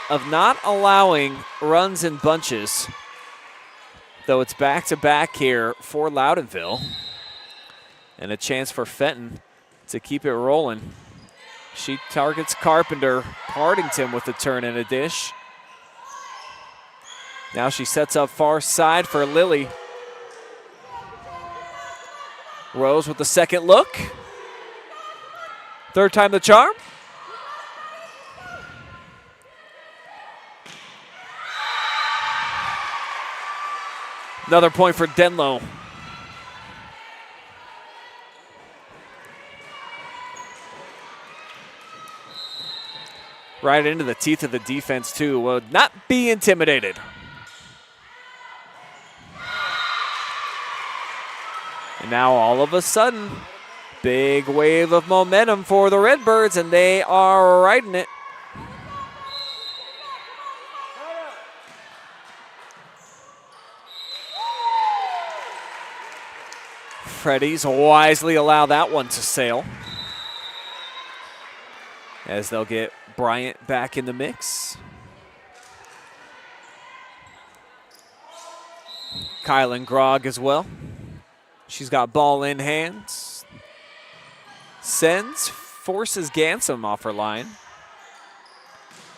of not allowing runs in bunches, though it's back-to-back here for Loudonville. And a chance for Fenton to keep it rolling. She targets Carpenter. Partington with the turn and a dish. Now she sets up far side for Lily. Rose with the second look. Third time the charm. Another point for Denlow. Right into the teeth of the defense, too. Will not be intimidated. And now all of a sudden, big wave of momentum for the Redbirds, and they are riding it. Freddies wisely allow that one to sail, as they'll get Bryant back in the mix. Kylen Grogg as well. She's got ball in hands. Sends, forces Gansom off her line.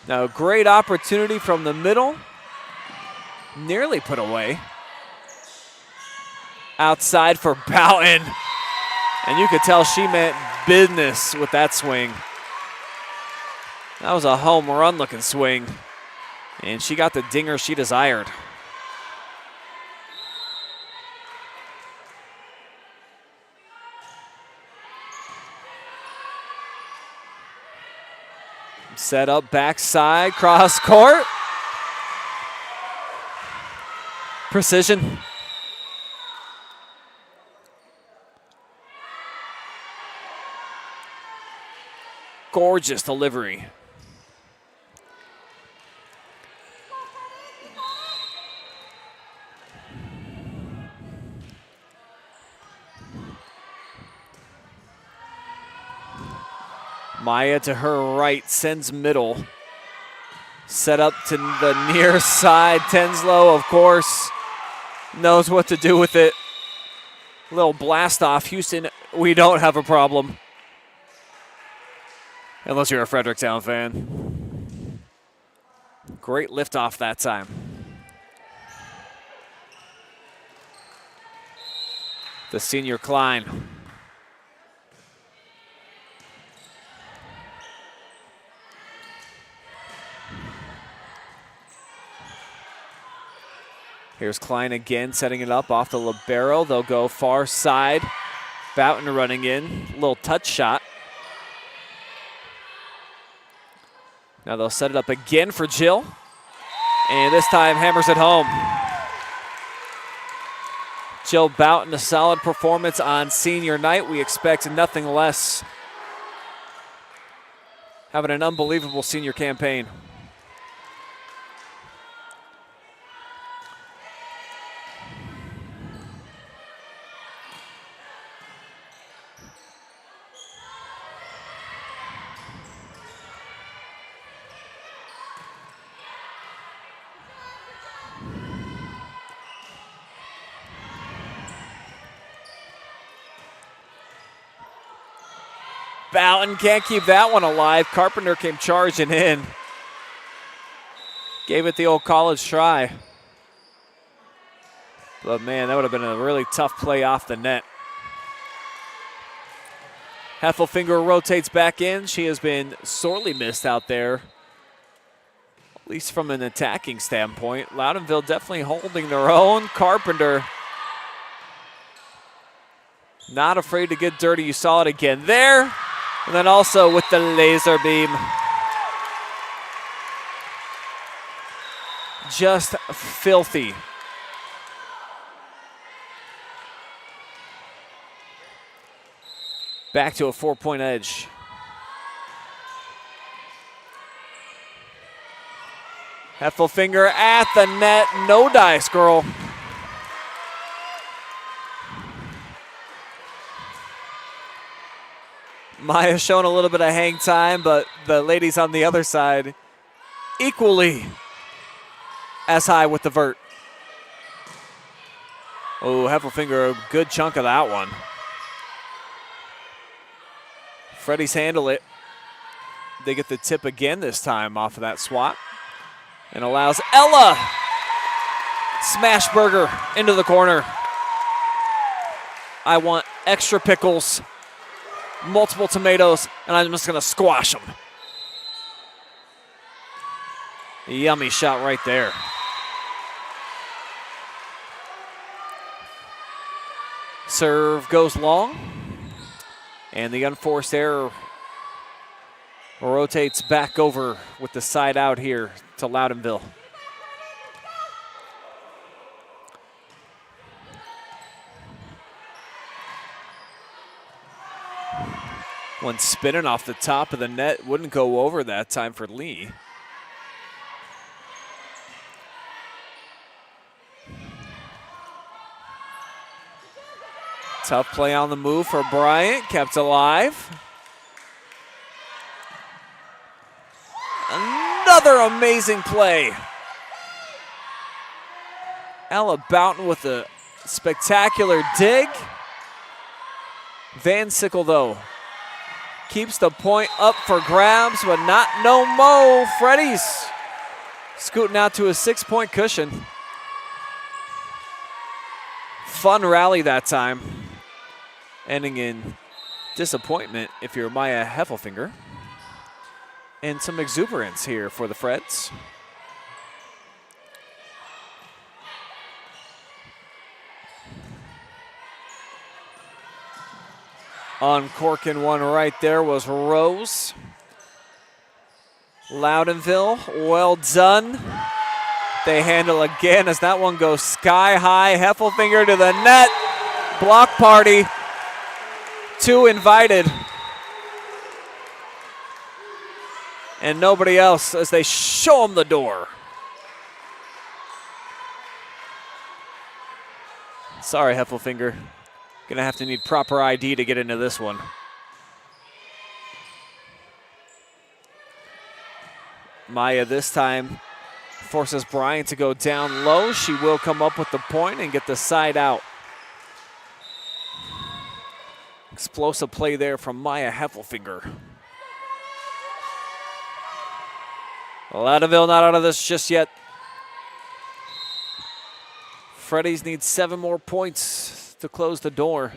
Now, great opportunity from the middle. Nearly put away. Outside for Bouton. And you could tell she meant business with that swing. That was a home run looking swing. And she got the dinger she desired. Set up backside, cross court. Precision. Gorgeous delivery. Maya to her right, sends middle. Set up to the near side. Denslow, of course, knows what to do with it. Little blast off. Houston, we don't have a problem. Unless you're a Fredericktown fan. Great liftoff that time. The senior Klein. Here's Klein again, setting it up off the libero. They'll go far side. Bouton running in. Little touch shot. Now they'll set it up again for Jill. And this time hammers it home. Jill Bouton, a solid performance on senior night. We expect nothing less. Having an unbelievable senior campaign. Bouton can't keep that one alive. Carpenter came charging in. Gave it the old college try. But man, that would have been a really tough play off the net. Heffelfinger rotates back in. She has been sorely missed out there, at least from an attacking standpoint. Loudonville definitely holding their own. Carpenter not afraid to get dirty. You saw it again there. And then also with the laser beam. Just filthy. Back to a 4-point edge. Heffelfinger at the net. No dice, girl. Maya showing a little bit of hang time, but the ladies on the other side equally as high with the vert. Oh, Heffelfinger, a good chunk of that one. Freddies handle it. They get the tip again this time off of that swat. And allows Ella Smashburger into the corner. I want extra pickles, multiple tomatoes, and I'm just gonna squash them. Yummy shot right there. Serve goes long, and the unforced error rotates back over with the side out here to Loudonville. One spinning off the top of the net, wouldn't go over that time for Lee. Tough play on the move for Bryant, kept alive. Another amazing play. Ella Bouton with a spectacular dig. Vansickle, though, keeps the point up for grabs, but not no mo. Freddies scooting out to a 6-point cushion. Fun rally that time, ending in disappointment if you're Maya Heffelfinger. And some exuberance here for the Freds. Uncorking one right there was Rose. Loudonville, well done. They handle again as that one goes sky high. Heffelfinger to the net. Block party. 2 invited. And nobody else as they show them the door. Sorry, Heffelfinger. Gonna have to need proper ID to get into this one. Maya this time forces Bryant to go down low. She will come up with the point and get the side out. Explosive play there from Maya Heffelfinger. Loudonville not out of this just yet. Freddies need 7 more points to close the door.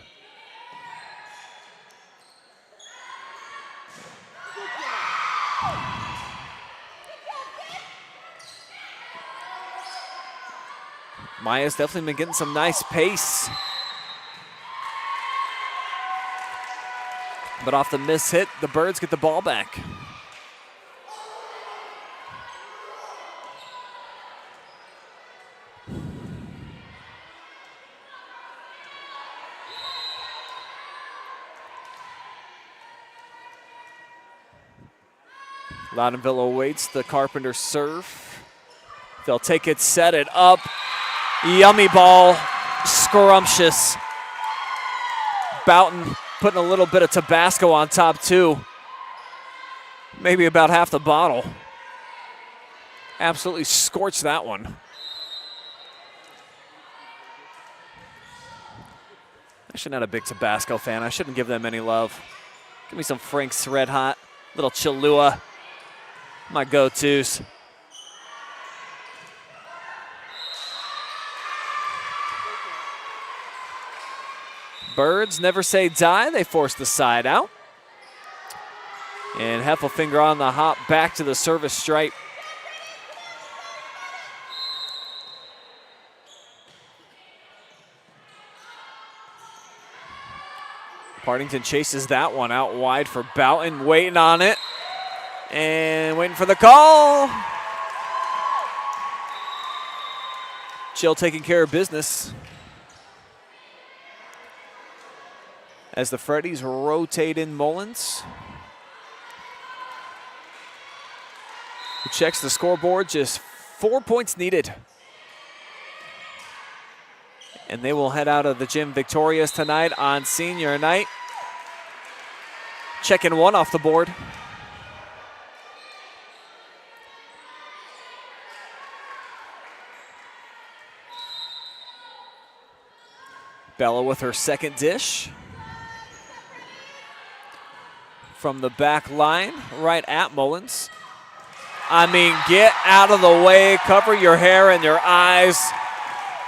Maya's definitely been getting some nice pace. But off the miss hit, the Birds get the ball back. Loudonville awaits the Carpenter serve. They'll take it, set it up. Yummy ball, scrumptious. Bouton putting a little bit of Tabasco on top too. Maybe about half the bottle. Absolutely scorched that one. Actually not a big Tabasco fan. I shouldn't give them any love. Give me some Frank's Red Hot, little Cholula. My go-tos. Birds never say die. They force the side out. And Heffelfinger on the hop back to the service stripe. Partington chases that one out wide for Bouton, waiting on it. And waiting for the call. Jill taking care of business. As the Freddies rotate in Mullins. Who checks the scoreboard, just 4 points needed. And they will head out of the gym victorious tonight on senior night. Checking one off the board. Bella with her second dish. From the back line, right at Mullins. I mean, get out of the way, cover your hair and your eyes.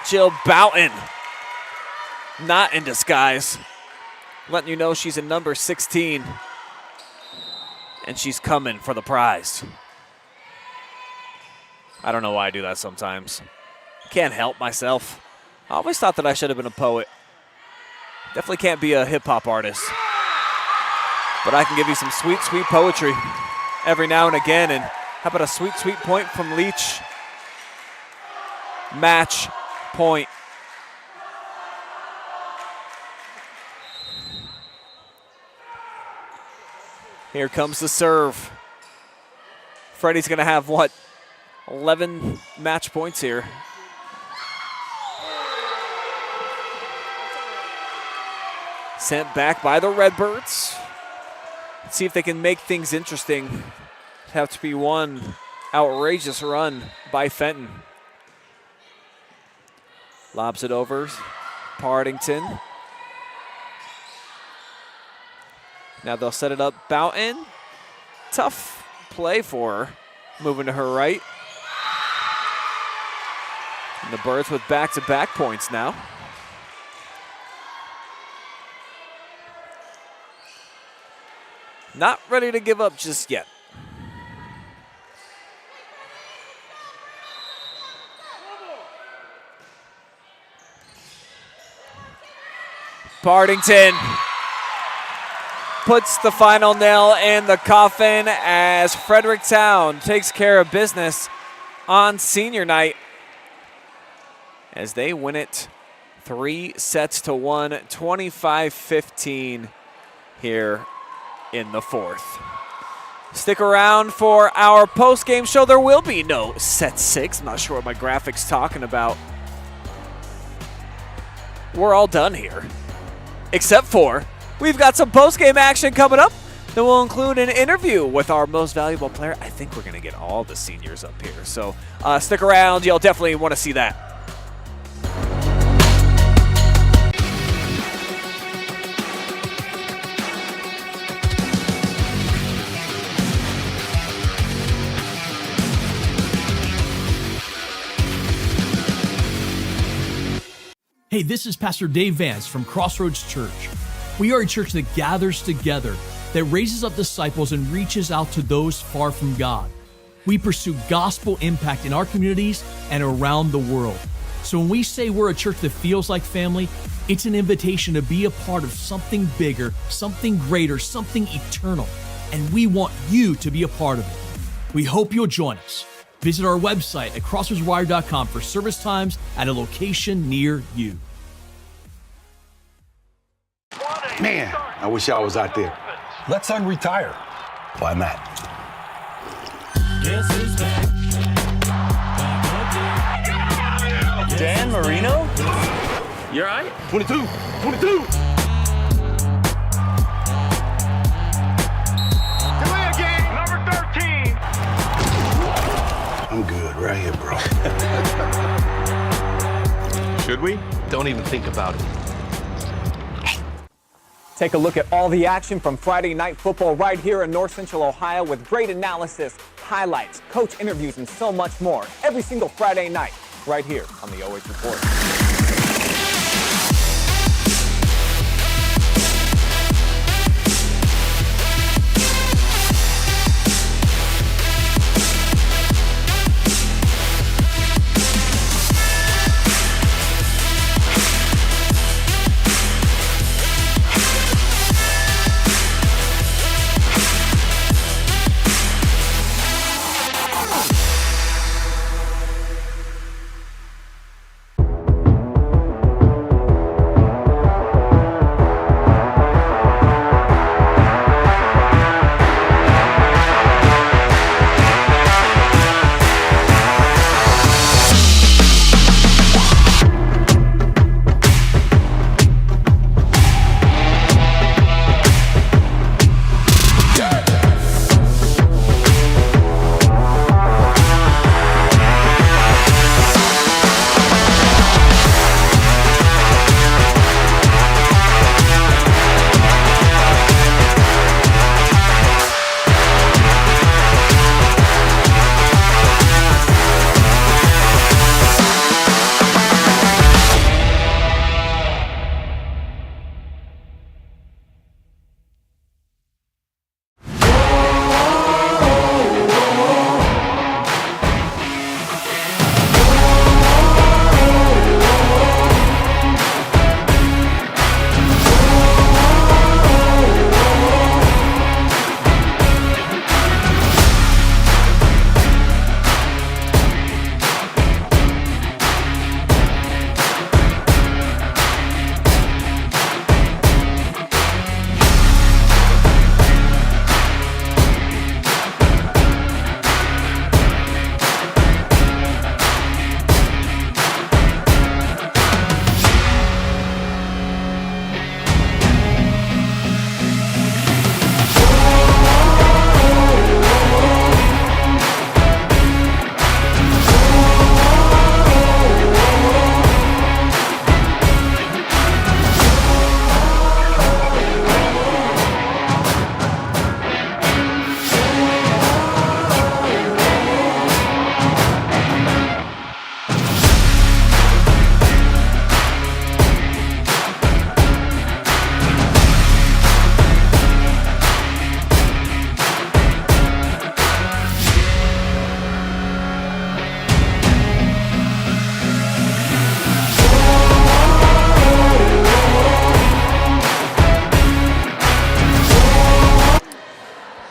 Jill Bouton, not in disguise. Letting you know she's in number 16. And she's coming for the prize. I don't know why I do that sometimes. Can't help myself. I always thought that I should have been a poet. Definitely can't be a hip-hop artist. But I can give you some sweet, sweet poetry every now and again. And how about a sweet, sweet point from Leech? Match point. Here comes the serve. Freddie's going to have, what, 11 match points here. Sent back by the Redbirds. Let's see if they can make things interesting. It'd have to be one outrageous run by Fenton. Lobs it over. Partington. Now they'll set it up. Bouton. Tough play for her. Moving to her right. And the Birds with back-to-back points now. Not ready to give up just yet. Partington puts the final nail in the coffin as Fredericktown takes care of business on senior night as they win it 3-1, 25-15 here in the fourth. Stick around for our post-game show. There will be no set 6. I'm not sure what my graphics talking about. We're all done here. Except for we've got some post-game action coming up that will include an interview with our most valuable player. I think we're going to get all the seniors up here. So stick around. You'll definitely want to see that. Hey, this is Pastor Dave Vance from Crossroads Church. We are a church that gathers together, that raises up disciples and reaches out to those far from God. We pursue gospel impact in our communities and around the world. So when we say we're a church that feels like family, it's an invitation to be a part of something bigger, something greater, something eternal. And we want you to be a part of it. We hope you'll join us. Visit our website at crossroadswire.com for service times at a location near you. Man, I wish I was out there. Let's unretire. Why not? Dan Marino? You all right? 22. I'm good right here, bro. Should we? Don't even think about it. Take a look at all the action from Friday Night Football right here in North Central Ohio with great analysis, highlights, coach interviews, and so much more every single Friday night right here on the OH Report.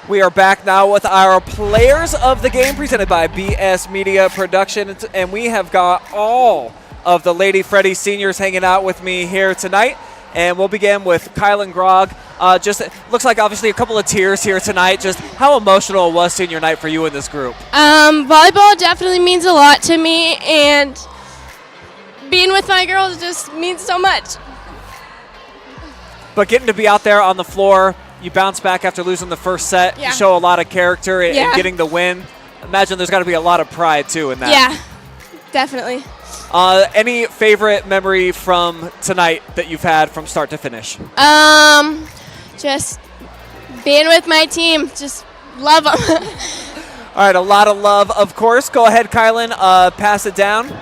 We are back now with our players of the game presented by BS Media Productions, and we have got all of the Lady Freddies seniors hanging out with me here tonight. And we'll begin with Kylen Grogg. Just looks like obviously a couple of tears here tonight. Just how emotional was senior night for you in this group? Volleyball definitely means a lot to me, and being with my girls just means so much. But getting to be out there on the floor, you bounce back after losing the first set. Yeah. You show a lot of character in Yeah. getting the win. Imagine there's got to be a lot of pride too in that. Yeah, definitely. Any favorite memory from tonight that you've had from start to finish? Just being with my team, just love them. All right, a lot of love, of course. Go ahead, Kylen, pass it down.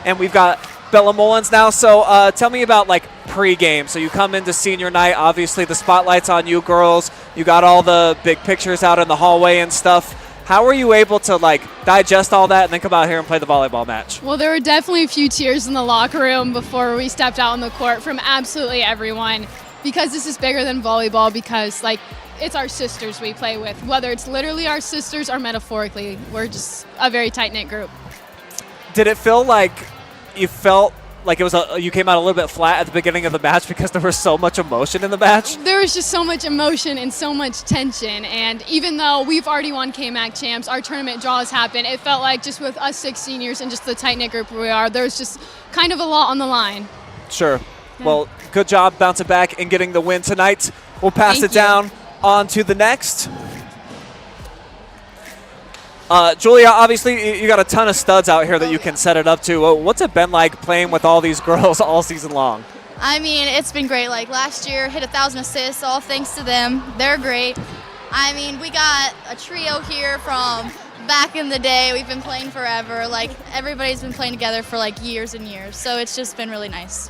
And we've got Bella Mullins now. So tell me about like pre-game. So you come into senior night, obviously the spotlight's on you girls. You got all the big pictures out in the hallway and stuff. How were you able to like digest all that and then come out here and play the volleyball match? Well, there were definitely a few tears in the locker room before we stepped out on the court from absolutely everyone, because this is bigger than volleyball, because like it's our sisters we play with, whether it's literally our sisters or metaphorically. We're just a very tight-knit group. Did it feel like you felt like it was you came out a little bit flat at the beginning of the match because there was so much emotion in the match? There was just so much emotion and so much tension, and even though we've already won KMAC champs, our tournament draws happen, it felt like just with us 6 seniors and just the tight-knit group we are, there was just kind of a lot on the line. Sure. Yeah. Well, good job bouncing back and getting the win tonight. We'll pass it down on to the next. Julia, obviously you got a ton of studs out here that you can set it up to. What's it been like playing with all these girls all season long? I mean, it's been great. Like last year, hit 1,000 assists, all thanks to them. They're great. I mean, we got a trio here from back in the day. We've been playing forever. Like everybody's been playing together for like years and years. So it's just been really nice.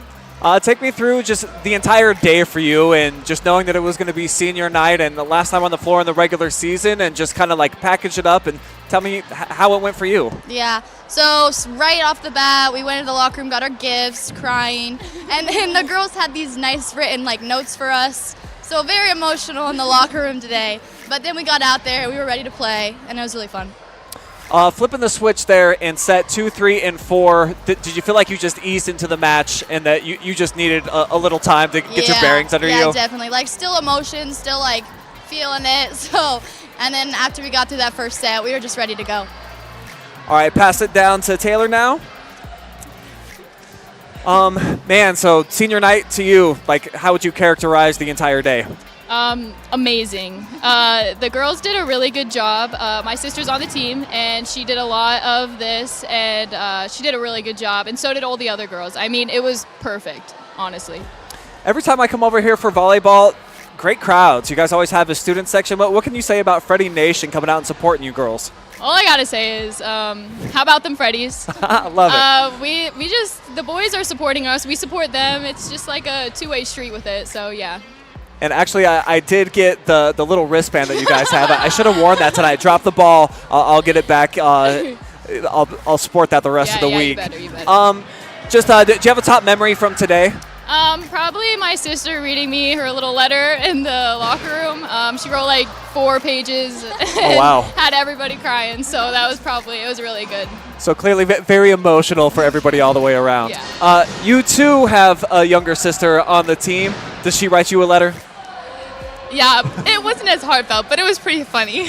Take me through just the entire day for you, and just knowing that it was going to be senior night and the last time on the floor in the regular season, and just kind of like package it up and tell me how it went for you. Yeah, so right off the bat, we went into the locker room, got our gifts, crying, and then the girls had these nice written like notes for us. So very emotional in the locker room today. But then we got out there, we were ready to play, and it was really fun. Flipping the switch there in set 2, 3, and 4, did you feel like you just eased into the match and that you just needed a little time to get your bearings under you? Yeah, definitely. Like still emotion, still like feeling it. So, and then after we got through that first set, we were just ready to go. All right, pass it down to Taylor now. Man, so senior night to you, like how would you characterize the entire day? Amazing. The girls did a really good job. My sister's on the team, and she did a lot of this, and she did a really good job, and so did all the other girls. I mean, it was perfect, honestly. Every time I come over here for volleyball, great crowds. You guys always have a student section. What can you say about Freddie Nation coming out and supporting you girls? All I gotta say is, how about them Freddies? I love it. We just, the boys are supporting us. We support them. It's just like a two-way street with it, so yeah. And actually, I did get the little wristband that you guys have. I should have worn that tonight. Drop the ball. I'll get it back. I'll sport that the rest of the week. You better. Do you have a top memory from today? Probably my sister reading me her little letter in the locker room. She wrote like 4 pages. Oh, wow. Had everybody crying, so that was it was really good. So clearly very emotional for everybody all the way around. Yeah. You too have a younger sister on the team. Does she write you a letter? Yeah, it wasn't as heartfelt, but it was pretty funny.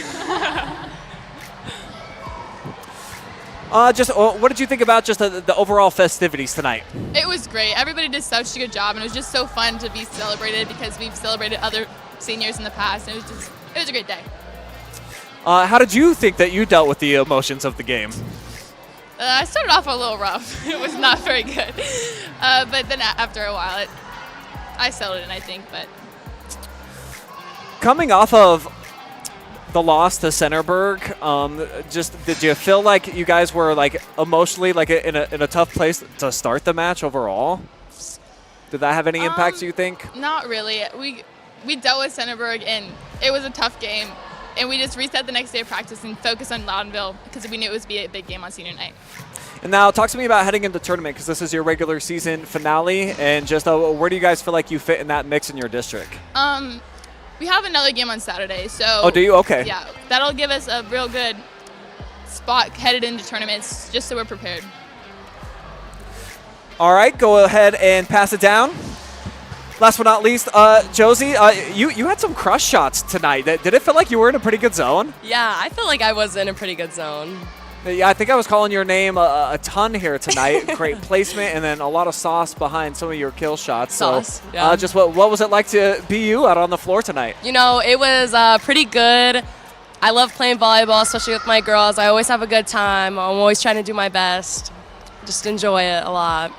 What did you think about just the overall festivities tonight? It was great. Everybody did such a good job, and it was just so fun to be celebrated because we've celebrated other seniors in the past, and it was a great day. How did you think that you dealt with the emotions of the game? I started off a little rough. It was not very good. But then after a while, I settled in, I think. But coming off of the loss to Centerburg, did you feel like you guys were like emotionally like in a tough place to start the match overall? Did that have any impact, do you think? Not really. We dealt with Centerburg, and it was a tough game. And we just reset the next day of practice and focused on Loudonville because we knew it would be a big game on senior night. And now talk to me about heading into the tournament, because this is your regular season finale, and just where do you guys feel like you fit in that mix in your district? We have another game on Saturday, so. Oh, do you? Okay. Yeah, that'll give us a real good spot headed into tournaments, just so we're prepared. All right, go ahead and pass it down. Last but not least, Josie, you had some crush shots tonight. Did it feel like you were in a pretty good zone? Yeah, I feel like I was in a pretty good zone. Yeah, I think I was calling your name a ton here tonight. Great placement, and then a lot of sauce behind some of your kill shots. Sauce, so, yeah. just what was it like to be you out on the floor tonight? You know, it was pretty good. I love playing volleyball, especially with my girls. I always have a good time. I'm always trying to do my best. Just enjoy it a lot.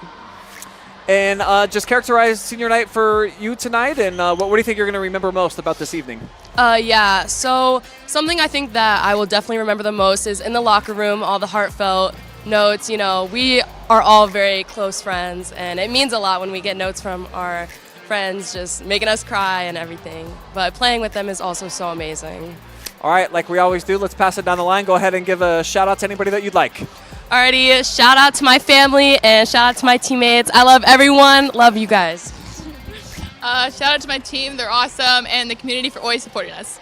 And just characterize senior night for you tonight, and what do you think you're going to remember most about this evening? Yeah, so something I think that I will definitely remember the most is in the locker room, all the heartfelt notes. You know, we are all very close friends, and it means a lot when we get notes from our friends just making us cry and everything. But playing with them is also so amazing. All right, like we always do, let's pass it down the line. Go ahead and give a shout out to anybody that you'd like. Alrighty, shout out to my family and shout out to my teammates. I love everyone. Love you guys. Shout out to my team. They're awesome, and the community for always supporting us.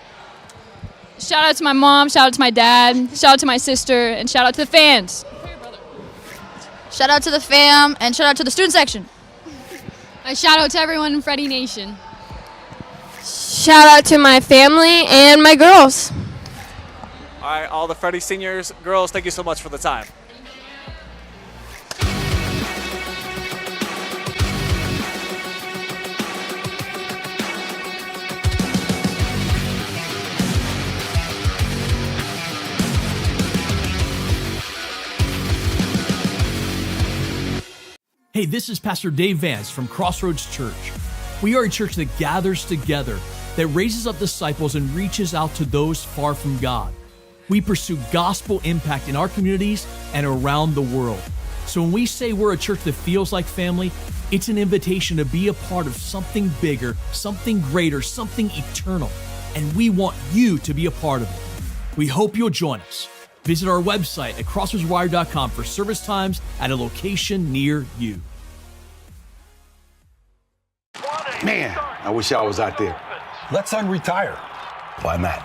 Shout out to my mom, shout out to my dad, shout out to my sister, and shout out to the fans. Shout out to the fam, and shout out to the student section. A shout out to everyone in Freddie Nation. Shout out to my family and my girls. All right, all the Freddie seniors, girls, thank you so much for the time. Hey, this is Pastor Dave Vance from Crossroads Church. We are a church that gathers together, that raises up disciples and reaches out to those far from God. We pursue gospel impact in our communities and around the world. So when we say we're a church that feels like family, it's an invitation to be a part of something bigger, something greater, something eternal. And we want you to be a part of it. We hope you'll join us. Visit our website at crossroadswire.com for service times at a location near you. Man, I wish I was out there. Let's unretire. Why not?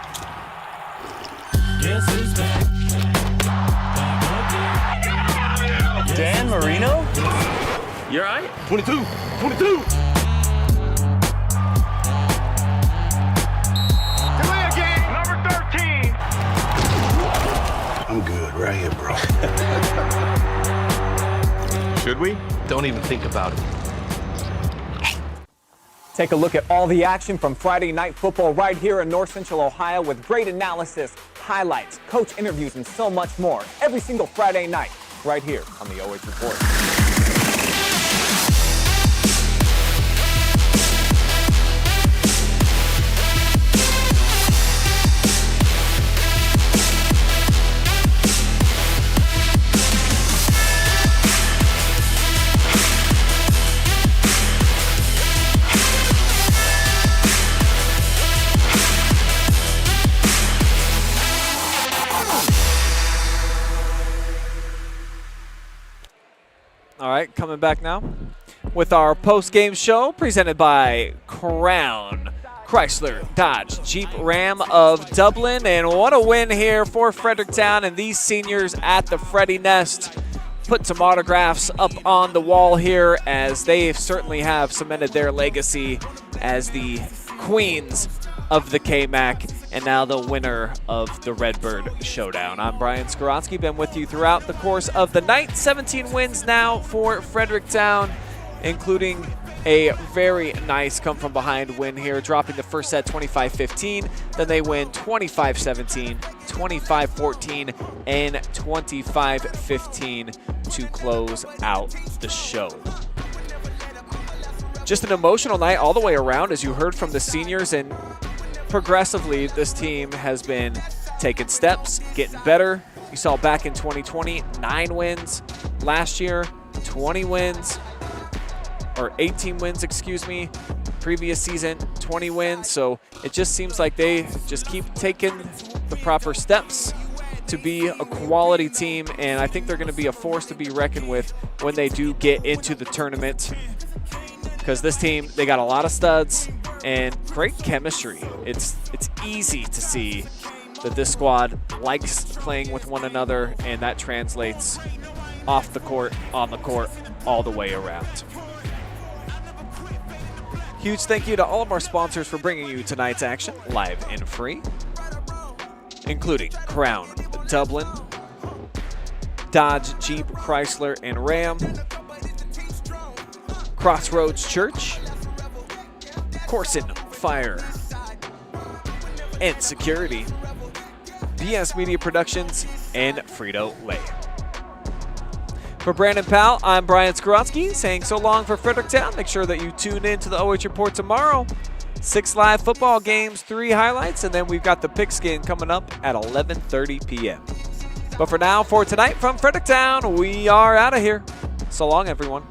Dan Marino? You're right. 22. I'm good right here, bro. Should we? Don't even think about it. Take a look at all the action from Friday Night Football right here in North Central Ohio with great analysis, highlights, coach interviews, and so much more every single Friday night right here on the OH Report. All right, coming back now with our post-game show presented by Crown, Chrysler, Dodge, Jeep, Ram of Dublin. And what a win here for Fredericktown and these seniors at the Freddies Nest. Put some autographs up on the wall here as they certainly have cemented their legacy as the queens of the KMAC and now the winner of the Redbird Showdown. I'm Brian Skowronski, been with you throughout the course of the night. 17 wins now for Fredericktown, including a very nice come-from-behind win here, dropping the first set 25-15. Then they win 25-17, 25-14, and 25-15 to close out the show. Just an emotional night all the way around, as you heard from the seniors, and progressively this team has been taking steps, getting better. You saw back in 2020, 9 wins. Last year, 20 wins, or 18 wins, excuse me. Previous season, 20 wins. So it just seems like they just keep taking the proper steps to be a quality team, and I think they're going to be a force to be reckoned with when they do get into the tournament. because this team, they got a lot of studs and great chemistry. It's easy to see that this squad likes playing with one another, and that translates off the court, on the court, all the way around. Huge thank you to all of our sponsors for bringing you tonight's action live and free, including Crown, Dublin, Dodge, Jeep, Chrysler, and Ram, Crossroads Church, Koorsen Fire and Security, BS Media Productions, and Frito Lay. For Brandon Powell, I'm Brian Skowronski saying so long for Fredericktown. Make sure that you tune in to the OH Report tomorrow. 6 live football games, 3 highlights, and then we've got the pigskin coming up at 11:30 p.m. But for now, for tonight from Fredericktown, we are out of here. So long, everyone.